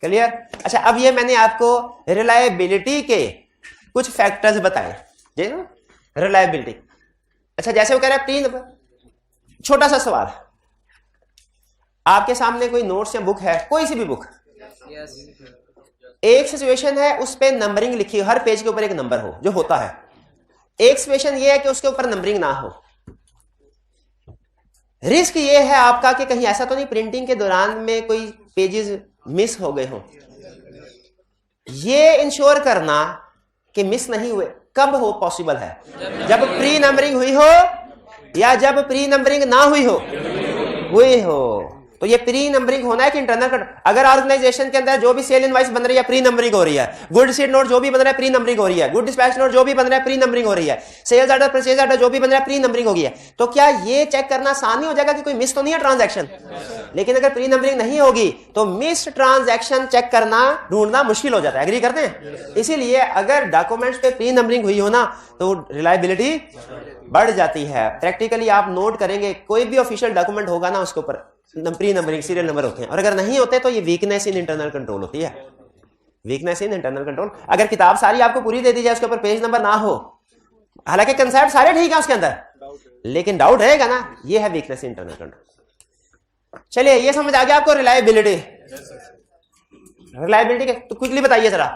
क्लियर? अच्छा, अब ये मैंने आपको रिलायबिलिटी के कुछ फैक्टर्स बताए, जी ना, रिलायबिलिटी। अच्छा, जैसे वो कह रहे हैं 3, छोटा सा सवाल, आपके सामने कोई नोट्स या बुक है, कोई सी भी बुक, एक सिचुएशन है उस पे नंबरिंग लिखी हो, हर पेज के ऊपर एक नंबर हो जो होता है। एक सिचुएशन ये है कि उसके ऊपर नंबरिंग ना हो। रिस्क ये है आपका कि कहीं ऐसा तो नहीं प्रिंटिंग के दौरान में कोई पेजेस मिस हो गए हो। ये इंश्योर करना कि मिस नहीं हुए कब हो पॉसिबल है, जब प्री नंबरिंग हुई हो या जब प्री नंबरिंग ना हुई हो। तो ये प्री नंबरिंग होना है कि इंटरनल। अगर ऑर्गेनाइजेशन के अंदर जो भी सेल इनवाइस बन रही है प्री नंबरिंग हो रही है, गुड सीट नोट जो भी बन रहा है प्री नंबरिंग हो रही है, गुड डिस्पैच नोट जो भी बन रहा है प्री नंबरिंग हो रही है, सेल्स ऑर्डर परचेज ऑर्डर जो भी बन रहा है प्री नंबरिंग हो गई है, तो क्या ये चेक करना आसान नहीं हो जाएगा कि कोई मिस तो नहीं है ट्रांजैक्शन? लेकिन अगर प्री नंबरिंग नहीं होगी तो मिस ट्रांजैक्शन चेक करना, ढूंढना मुश्किल हो जाता है। एग्री करते हैं? इसीलिए अगर डॉक्यूमेंट्स पे प्री नंबरिंग हुई हो ना तो रिलायबिलिटी बढ़ जाती है। प्रैक्टिकली आप नोट करेंगे कोई भी ऑफिशियल डॉक्यूमेंट होगा ना उसके ऊपर प्री नंबरिंग सीरियल नंबर होते हैं, और अगर नहीं होते तो ये वीकनेस इन इंटरनल कंट्रोल होती है। Weakness in internal control. अगर किताब सारी आपको पूरी दे दी जाए उसके ऊपर पेज नंबर ना हो, हालांकि कंसेप्ट सारे ठीक है उसके अंदर, लेकिन डाउट रहेगा ना, ये है वीकनेस इन इंटरनल कंट्रोल। चलिए ये समझ आ गया आपको रिलायबिलिटी। रिलायबिलिटी के तो क्विकली बताइए जरा,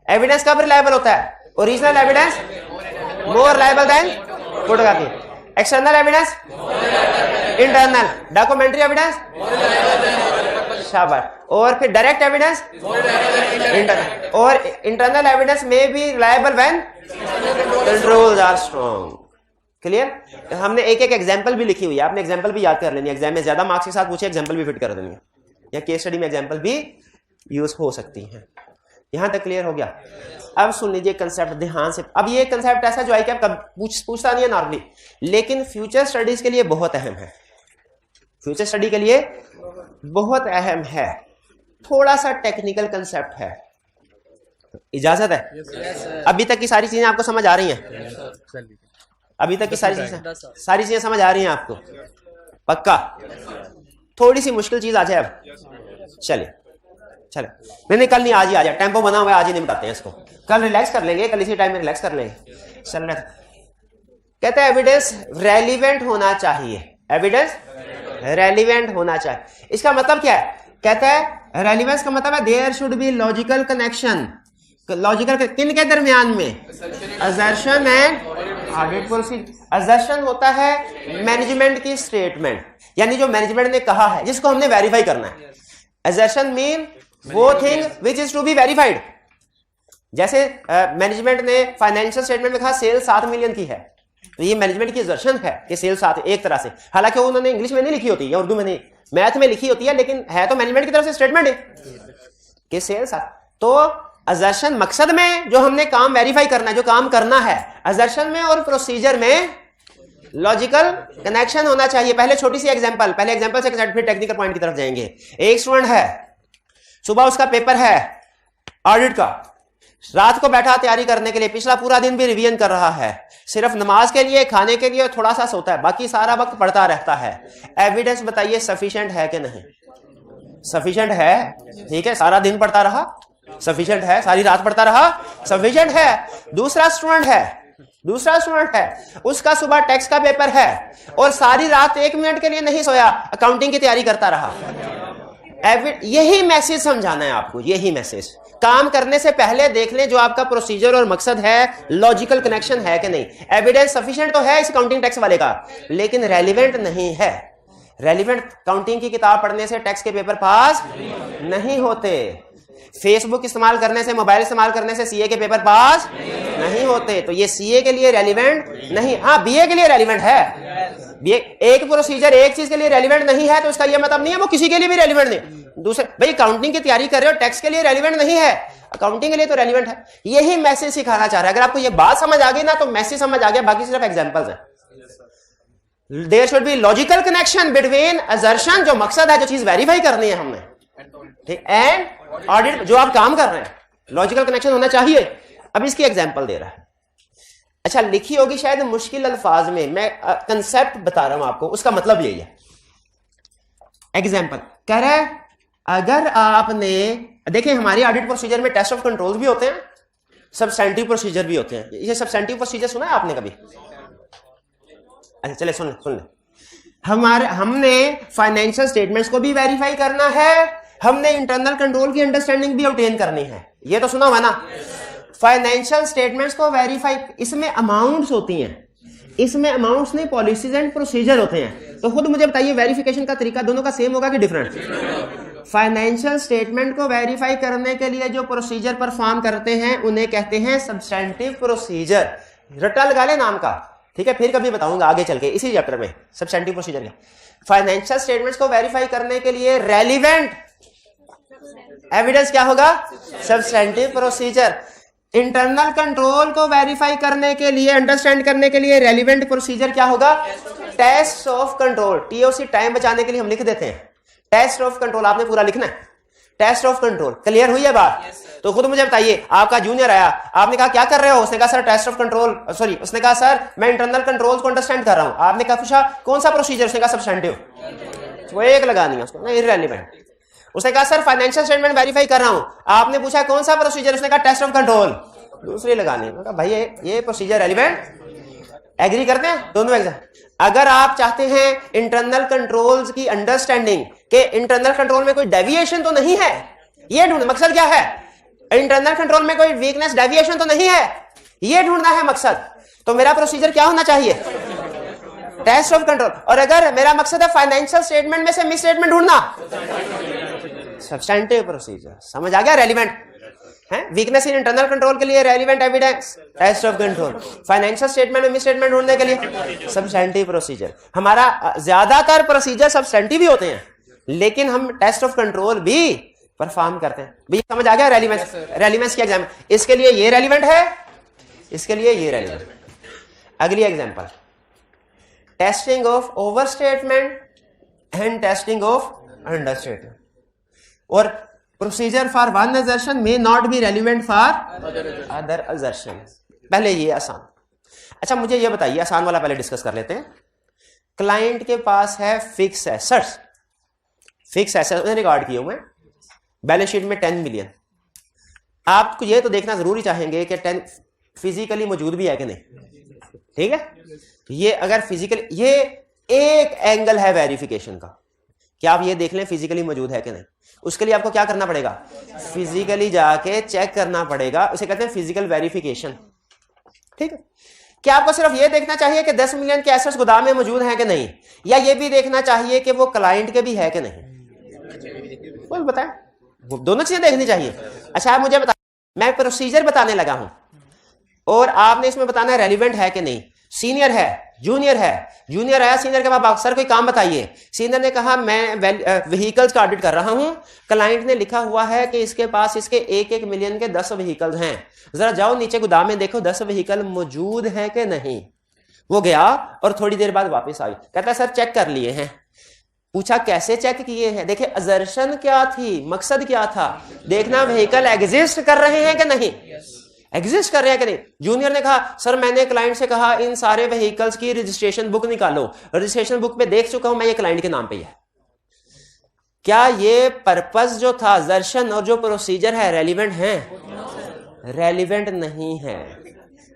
एविडेंस कब रिलायबल होता है? Original evidence more reliable than photocopy, external evidence internal, documentary evidence शाबाश, और फिर डायरेक्ट एविडेंस इंटरनल, और इंटरनल एविडेंस में भी reliable when controls are strong. Clear? हमने एक एक एग्जांपल भी लिखी हुई है, आपने एग्जांपल भी याद कर लेनी है। एग्जाम में ज्यादा मार्क्स के साथ पूछे एग्जांपल भी फिट कर देनी है, या केस स्टडी में एग्जांपल भी यूज हो सकती है। यहां तक क्लियर हो गया? अब सुन लीजिए कंसेप्ट ध्यान से। अब ये कंसेप्ट ऐसा जो ICAP पूछता नहीं है नॉर्मली, लेकिन फ्यूचर स्टडीज के लिए बहुत अहम है। फ्यूचर स्टडी के लिए बहुत अहम है। थोड़ा सा टेक्निकल कंसेप्ट है, इजाजत है? अभी तक की सारी चीजें आपको समझ आ रही हैं? अभी तक की सारी चीजें समझ आ रही हैं आपको? पक्का? थोड़ी सी मुश्किल चीज आ जाए अब। चलिए नहीं कल नहीं, आज ही आ जाए, टेम्पो बना हुआ है, आज ही नहीं बताते हैं इसको, कल रिलैक्स कर लेंगे, कल इसी टाइम में रिलैक्स कर लेंगे। चल रहा कहता है एविडेंस रेलिवेंट होना चाहिए। एविडेंस रेलिवेंट होना चाहिए, इसका मतलब क्या है? कहता है रेलिवेंस का मतलब है there should be logical connection. Logical किन के दरमियान में? Assertion and audit procedure. Assertion होता है मैनेजमेंट की स्टेटमेंट, यानी जो मैनेजमेंट ने कहा है जिसको हमने वेरीफाई करना है। असर्शन मीन वो thing which is to be verified. जैसे मैनेजमेंट ने फाइनेंशियल स्टेटमेंट में कहा सेल 7 मिलियन की है, तो ये मैनेजमेंट की असर्शन है कि सेल 7, एक तरह से, हालांकि उन्होंने इंग्लिश में नहीं लिखी होती या उर्दू में नहीं, मैथ में लिखी होती है, लेकिन है तो मैनेजमेंट की तरफ से स्टेटमेंट है कि सेल 7। तो असर्शन मकसद में जो हमने काम वेरीफाई करना है, जो काम करना है, असर्शन में और प्रोसीजर में लॉजिकल कनेक्शन होना चाहिए। पहले छोटी सी एग्जांपल, पहले एग्जांपल से फिर टेक्निकल पॉइंट की तरफ जाएंगे। एक स्टूडेंट है, सुबह उसका पेपर है ऑडिट का, रात को बैठा तैयारी करने के लिए, पिछला पूरा दिन भी रिवीजन कर रहा है, सिर्फ नमाज के लिए, खाने के लिए थोड़ा सा सोता है, बाकी सारा वक्त पढ़ता रहता है। एविडेंस बताइए सफिशिएंट है कि नहीं? सफिशिएंट है, ठीक है, सारा दिन पढ़ता रहा, सफिशिएंट है, सारी रात पढ़ता रहा, सफिशिएंट है। दूसरा स्टूडेंट है, उसका सुबह टैक्स का पेपर है और सारी रात 1 मिनट के लिए नहीं सोया, अकाउंटिंग की तैयारी करता रहा। यही मैसेज समझाना है आपको, यही मैसेज। काम करने से पहले देख लें जो आपका प्रोसीजर और मकसद है, लॉजिकल कनेक्शन है कि नहीं। एविडेंस सफिशिएंट तो है इस अकाउंटिंग टैक्स वाले का, लेकिन रेलिवेंट नहीं है। रेलिवेंट अकाउंटिंग की किताब पढ़ने से टैक्स के पेपर पास नहीं होते, फेसबुक इस्तेमाल करने से, मोबाइल इस्तेमाल करने से सीए के पेपर पास नहीं होते। तो ये सीए के लिए रेलिवेंट नहीं। हाँ, बीए के लिए रेलिवेंट है। एक प्रोसीजर एक चीज के लिए रेलिवेंट नहीं है तो इसका यह मतलब नहीं है वो किसी के लिए भी रेलिवेंट नहीं। दूसरे भाई अकाउंटिंग की तैयारी कर रहे हो, टैक्स के लिए रेलिवेंट नहीं है, अकाउंटिंग के लिए तो रेलिवेंट है। यही मैसेज सिखाना चाह रहा है। अगर आपको ये बात समझ आ गई ना तो मैसेज समझ आ गया, बाकी सिर्फ एग्जांपल्स हैं। There should be logical connection between assertion, जो मकसद है, जो चीज वेरीफाई करनी है हमने, ठीक, एंड ऑडिट, जो आप काम कर रहे हैं, लॉजिकल कनेक्शन होना चाहिए। अब इसकी एग्जांपल दे रहा है। अच्छा, लिखी होगी शायद मुश्किल अल्फाज में, मैं कंसेप्ट बता रहा हूं आपको, उसका मतलब यही है। एग्जांपल कह रहा है, अगर आपने देखिए हमारे ऑडिट प्रोसीजर में टेस्ट ऑफ कंट्रोल भी होते हैं, सब्सटेंटिव प्रोसीजर भी होते हैं। ये सब्सटेंटिव प्रोसीजर सुना है आपने कभी? अच्छा चले सुन ले। हमने फाइनेंशियल स्टेटमेंट्स को भी वेरीफाई करना है, हमने इंटरनल कंट्रोल की अंडरस्टैंडिंग भी ऑब्टेन करनी है। ये तो सुना हुआ ना, फाइनेंशियल स्टेटमेंट्स को वेरीफाई, इसमें अमाउंट्स होती हैं, इसमें अमाउंट्स नहीं पॉलिसीज एंड प्रोसीजर होते हैं। तो खुद मुझे बताइए वेरिफिकेशन का तरीका दोनों का सेम होगा कि डिफरेंट? फाइनेंशियल स्टेटमेंट को वेरीफाई करने के लिए जो प्रोसीजर परफॉर्म करते हैं उन्हें कहते हैं सब्सटेंटिव प्रोसीजर। रट्टा लगा ले नाम का, ठीक है, फिर कभी बताऊंगा आगे चल के इसी चैप्टर में सब्सटेंटिव प्रोसीजर क्या। फाइनेंशियल स्टेटमेंट्स को वेरीफाई करने के लिए रेलिवेंट एविडेंस क्या होगा? Substantive procedure. इंटरनल कंट्रोल को वेरीफाई करने के लिए, अंडरस्टैंड करने के लिए रेलिवेंट प्रोसीजर क्या होगा? Test of control. TOC time बचाने के लिए हम लिख देते हैं टेस्ट ऑफ कंट्रोल, आपने पूरा लिखना है टेस्ट ऑफ कंट्रोल। क्लियर हुई है बात? तो खुद मुझे बताइए, आपका जूनियर आया, आपने कहा क्या कर रहे हो? उसने कहा sir test of control, sorry उसने कहा सर मैं इंटरनल कंट्रोल को अंडरस्टैंड कर रहा हूं। आपने कहा पूछा कौन सा प्रोसीजर? उसने कहा सब्सटेंटिव। वो एक लगानी है उसको, इररेलेवेंट। उसने कहा सर फाइनेंशियल स्टेटमेंट वेरीफाई कर रहा हूं। आपने पूछा कौन सा प्रोसीजर? उसने कहा टेस्ट ऑफ कंट्रोल, दूसरी लगानी है। भाई ये प्रोसीजर रेलिवेंट। एग्री करते हैं दोनों एग्जाम? अगर आप चाहते हैं इंटरनल कंट्रोल्स की अंडरस्टैंडिंग के इंटरनल कंट्रोल में कोई डेविएशन तो नहीं है, ये ढूंढना मकसद क्या है? इंटरनल कंट्रोल में कोई वीकनेस डेविएशन तो नहीं है, ये ढूंढना है मकसद। तो मेरा प्रोसीजर क्या होना चाहिए? Test of control. और अगर मेरा मकसद है फाइनेंशियल स्टेटमेंट में से मिस स्टेटमेंट ढूंढना, सब्सटेंटिव प्रोसीजर। समझ आ गया? रेलिवेंट है वीकनेस इन इंटरनल कंट्रोल के लिए relevant evidence test of control, financial statement में मिस स्टेटमेंट ढूंढने के लिए सब्सटेंटिव प्रोसीजर। हमारा ज्यादातर प्रोसीजर सब्सटेंटिव ही होते हैं, लेकिन हम टेस्ट ऑफ कंट्रोल भी परफॉर्म करते हैं। भैया समझ आ गया? रेलिवेंस, रेलिवेंस की एग्जाम, इसके लिए ये रेलिवेंट है, इसके लिए ये रेलिवेंट। अगली example, testing of overstatement and testing of understatement. और procedure for one assertion may not be relevant for other assertion. पहले ये आसान। अच्छा मुझे ये बताइए, आसान वाला पहले डिस्कस कर लेते हैं। क्लाइंट के पास है fix assets, fix assets record किए हुए बैलेंस शीट में 10 मिलियन। आपको ये तो देखना जरूरी चाहेंगे कि 10 फिजिकली मौजूद भी है कि नहीं, ठीक है? ये अगर फिजिकली, ये एक एंगल है वेरिफिकेशन का कि आप ये देख लें फिजिकली मौजूद है कि नहीं। उसके लिए आपको क्या करना पड़ेगा? फिजिकली जाके चेक करना पड़ेगा, उसे कहते हैं फिजिकल वेरिफिकेशन, ठीक है? क्या आपको सिर्फ ये देखना चाहिए कि 10 मिलियन के एसेट्स गोदाम में मौजूद हैं कि नहीं, या ये भी देखना चाहिए कि वो क्लाइंट के भी है कि नहीं? कोई बताए, वो दोनों चीजें देखनी चाहिए। अच्छा आप मुझे बता, मैं प्रोसीजर बताने लगा हूं और आपने इसमें बताना है रेलिवेंट है कि नहीं। सीनियर है, जूनियर है, जूनियर आया सीनियर के पास, सर कोई काम बताइए। सीनियर ने कहा मैं व्हीकल्स का ऑडिट कर रहा हूं, क्लाइंट ने लिखा हुआ है कि इसके पास इसके 1-1 मिलियन के 10 व्हीकल्स हैं, जरा जाओ नीचे गोदाम में देखो 10 व्हीकल मौजूद हैं कि नहीं। वो गया और थोड़ी देर बाद वापस आई, कहता है सर चेक कर लिए हैं। पूछा कैसे चेक किए हैं? देखिए असर्शन क्या थी, मकसद क्या था? देखना व्हीकल एग्जिस्ट कर रहे हैं कि नहीं, एग्जिस्ट कर रहे हैं कि नहीं। जूनियर ने कहा सर मैंने क्लाइंट से कहा इन सारे व्हीकल्स की रजिस्ट्रेशन बुक निकालो, रजिस्ट्रेशन बुक पे देख चुका हूं मैं, ये क्लाइंट के नाम पे है। क्या ये पर्पस जो था असर्शन और जो प्रोसीजर है रेलिवेंट है? रेलिवेंट नहीं है,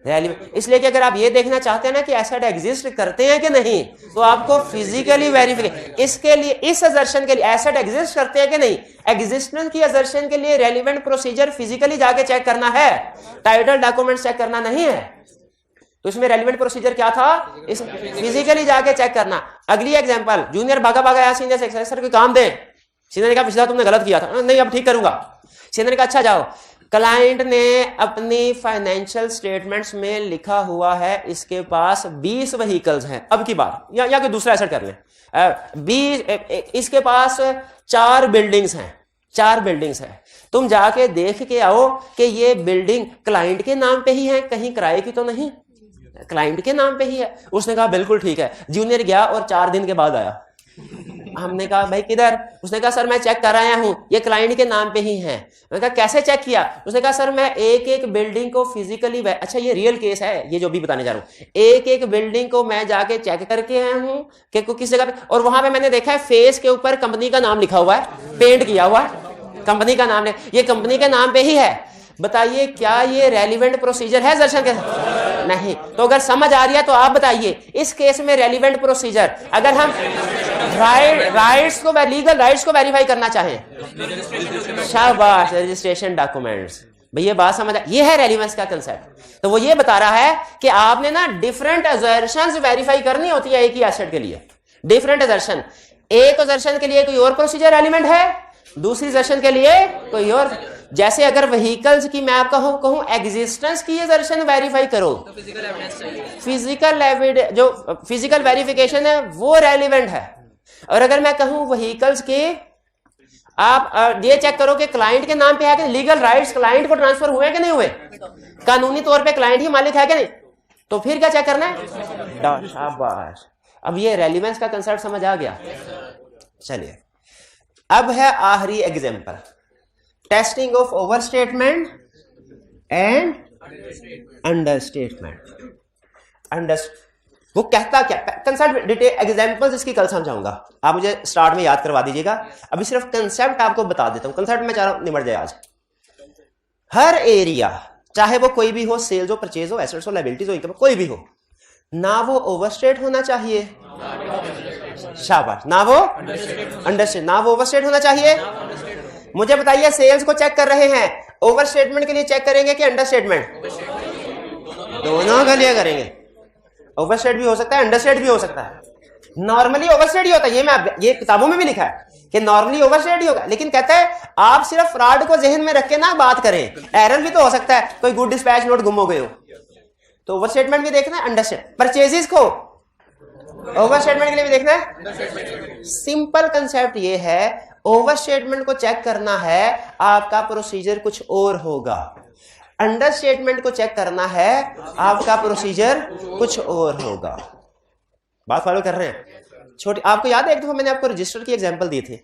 रेलिवेंट इसलिए कि अगर आप ये देखना चाहते हैं ना कि एसेट एग्जिस्ट करते हैं कि नहीं, तो आपको फिजिकली वेरिफिकेशन, इसके लिए इस असर्शन के लिए एसेट एग्जिस्ट करते हैं कि नहीं, एग्जिस्टेंस की असर्शन के लिए रेलिवेंट प्रोसीजर फिजिकली जाके चेक करना है, टाइटल डॉक्यूमेंट चेक करना नहीं है। तो इसमें रेलिवेंट प्रोसीजर क्या था? इस फिजिकली जाके चेक करना। अगली एग्जांपल, जूनियर भागा भागा आया सीनियर से, सर कोई काम दे। सीनियर ने कहा पिछला तुमने गलत किया था। नहीं अब ठीक करूंगा। सीनियर ने कहा अच्छा जाओ, क्लाइंट ने अपनी फाइनेंशियल स्टेटमेंट्स में लिखा हुआ है इसके पास 20 व्हीकल्स हैं। अब की बात या कोई दूसरा एसेट कर लें, 20, इसके पास 4 बिल्डिंग्स हैं, 4 बिल्डिंग्स हैं। तुम जाके देख के आओ कि ये बिल्डिंग क्लाइंट के नाम पे ही है, कहीं किराए की तो नहीं, क्लाइंट के नाम पे ही है। उसने कहा बिल्कुल ठीक है। जूनियर गया और 4 दिन के बाद आया। हमने कहा भाई किधर? उसने कहा सर मैं चेक कर आया हूं, ये क्लाइंट के नाम पे ही है। मैंने कहा कैसे चेक किया? उसने कहा सर मैं एक बिल्डिंग को फिजिकली, अच्छा ये रियल केस है, ये जो भी बताने जा रहा हूं, एक बिल्डिंग को मैं जाके चेक करके आया हूं कि किस जगह पे, और वहां पे मैंने देखा है फेस के ऊपर कंपनी का नाम लिखा हुआ है, पेंट किया हुआ है, कंपनी का नाम है, ये कंपनी के नाम पे ही है। बताइए क्या ये रेलिवेंट प्रोसीजर है असर्शन के? नहीं, तो अगर समझ आ रही है तो आप बताइए इस केस में रेलिवेंट प्रोसीजर, अगर हम राइट्स को, लीगल राइट्स को वेरीफाई करना चाहें, शाबाश, रजिस्ट्रेशन डॉक्यूमेंट्स, भैया बात समझ आ, ये है रेलिवेंस का कंसेप्ट। तो वो ये बता रहा है कि आपने ना डिफरेंट असर्शंस वेरीफाई करनी होती है एक ही एसेट के लिए, डिफरेंट असर्शन। एक असर्शन के लिए कोई और प्रोसीजर एलिमेंट है, दूसरी असर्शन के लिए कोई और। जैसे अगर व्हीकल्स की मैं आपका कहूं एग्जिस्टेंस की असर्शन वेरीफाई करो, फिजिकल एविडेंस, जो फिजिकल वेरिफिकेशन है वो रेलिवेंट है। और अगर मैं कहूं व्हीकल्स के आप ये चेक करो कि क्लाइंट के नाम पे है कि लीगल राइट्स क्लाइंट को ट्रांसफर हुए कि नहीं हुए, कानूनी तौर पे क्लाइंट ही मालिक है कि नहीं, तो फिर क्या चेक करना है, शाबाश। अब ये रेलिवेंस का कंसेप्ट समझ आ गया। चलिए अब है आखिरी example, testing of overstatement and under statement. वो कहता क्या, कंसेप्ट डिटेल एग्जांपल्स इसकी कल समझाऊंगा, आप मुझे स्टार्ट में याद करवा दीजिएगा। अभी सिर्फ कंसेप्ट आपको बता देता हूं, कंसेप्ट में चाह रहा हूं निमट जाए आज। हर एरिया चाहे वो कोई भी हो, सेल्स हो, परचेज हो, एसेट्स हो, लायबिलिटीज हो, इनकम, कोई भी हो, ना वो ओवरस्टेट होना चाहिए, शाबाश, ना वो अंडरस्टेट, ना वो ओवरस्टेट होना चाहिए। मुझे बताइए सेल्स को चेक कर रहे हैं, ओवर स्टेटमेंट के लिए चेक करेंगे कि अंडर स्टेटमेंट, दोनों के लिए करेंगे। ओवरस्टेट भी हो सकता है, अंडरस्टेट भी हो सकता है। नॉर्मली ओवरस्टेट ही होता है, ये किताबों में भी लिखा है कि नॉर्मली ओवरस्टेट ही होगा, लेकिन कहता है आप सिर्फ फ्रॉड को जहन में रख के ना बात करें, एरर भी तो हो सकता है, कोई गुड डिस्पैच नोट गुम हो गए हो, तो ओवर स्टेटमेंट भी देखना है, अंडरस्टेट। परचेजेस को ओवर स्टेटमेंट के लिए भी देखना है। सिंपल कंसेप्ट ये है, ओवर स्टेटमेंट को चेक करना है, आपका प्रोसीजर कुछ और होगा, अंडर स्टेटमेंट को चेक करना है, आपका प्रोसीजर कुछ और होगा। बात फॉलो कर रहे हैं? छोटी, आपको याद है एक दफा मैंने आपको रजिस्टर की एग्जांपल दी थी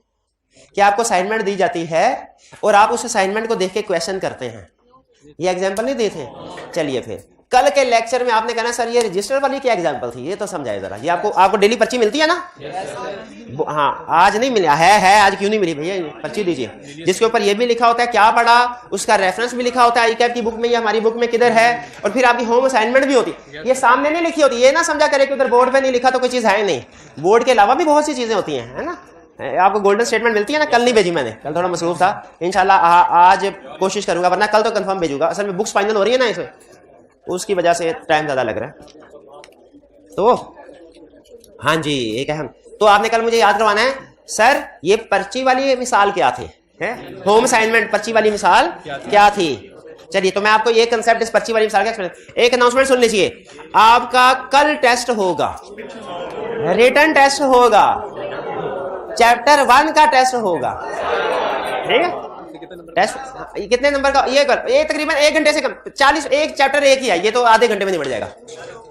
कि आपको असाइनमेंट दी जाती है और आप उस असाइनमेंट को देख के क्वेश्चन करते हैं, ये एग्जांपल नहीं दी थे। चलिए फिर कल के लेक्चर में आपने कहना सर ये रजिस्टर वाली क्या एग्जांपल थी, ये तो समझाए जरा। ये आपको डेली पर्ची मिलती है ना? हाँ, आज नहीं मिला है, आज क्यों नहीं मिली भैया, पर्ची दीजिए जिसके ऊपर ये भी लिखा होता है क्या पढ़ा, उसका रेफरेंस भी लिखा होता है, ICAP की बुक में या हमारी बुक में किधर है, और फिर आपकी होम असाइनमेंट भी होती है। ये सामने नहीं लिखी होती, ये ना समझा करे कि उधर बोर्ड पे नहीं लिखा तो कोई चीज है नहीं, बोर्ड के अलावा भी बहुत सी चीजें होती हैं, है ना। आपको गोल्डन स्टेटमेंट मिलती है ना, कल नहीं भेजी मैंने, कल थोड़ा मसरूफ था, इंशाल्लाह आज कोशिश करूंगा, वरना कल तो कंफर्म भेजूंगा। असल में बुक्स फाइनल हो रही है ना इसमें, उसकी वजह से टाइम ज्यादा लग रहा है। तो हाँ जी, एक अहम, तो आपने कल मुझे याद करवाना है सर ये पर्ची वाली मिसाल क्या थी, होम असाइनमेंट पर्ची वाली मिसाल क्या थी। चलिए तो मैं आपको ये कंसेप्ट इस पर्ची वाली मिसाल का एक अनाउंसमेंट सुन लीजिए। आपका कल टेस्ट होगा, रिटन टेस्ट होगा, चैप्टर 1 का टेस्ट होगा, ठीक है। टेस्ट कितने नंबर का, ये तकरीबन 1 घंटे से कम, 40, एक चैप्टर एक ही है, ये तो आधे घंटे में निपट जाएगा।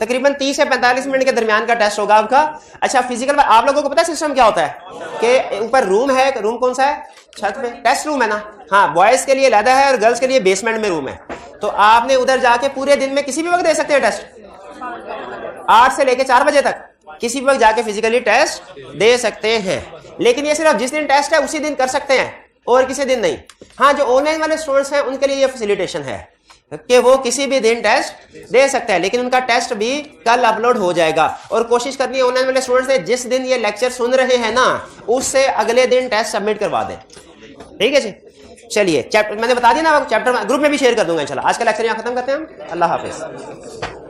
तकरीबन 30 से 45 मिनट के दरमियान का टेस्ट होगा आपका। अच्छा फिजिकल, आप लोगों को पता है सिस्टम क्या होता है कि ऊपर रूम है, रूम कौन सा है, छत पे, टेस्ट रूम है ना, हाँ, बॉयज के लिए अलहदा है और गर्ल्स के लिए बेसमेंट में रूम है। तो आपने उधर जाके पूरे दिन में किसी भी वक्त दे सकते हैं टेस्ट, 8 से लेके 4 बजे तक किसी भी वक्त जाके फिजिकली टेस्ट दे सकते हैं। लेकिन ये सिर्फ जिस दिन टेस्ट है उसी दिन कर सकते हैं और किसी दिन नहीं। हाँ, जो ऑनलाइन वाले स्टूडेंट्स हैं उनके लिए ये फैसिलिटेशन है कि वो किसी भी दिन टेस्ट दे सकते हैं, लेकिन उनका टेस्ट भी कल अपलोड हो जाएगा। और कोशिश करनी है ऑनलाइन वाले स्टूडेंट्स से जिस दिन ये लेक्चर सुन रहे हैं ना, उससे अगले दिन टेस्ट सबमिट करवा दें, ठीक है जी। चलिए चैप्टर मैंने बता दिया ना, चैप्टर ग्रुप में भी शेयर कर दूंगा इंशाल्लाह। आज का लेक्चर यहाँ खत्म करते हैं हम, अल्लाह हाफिज।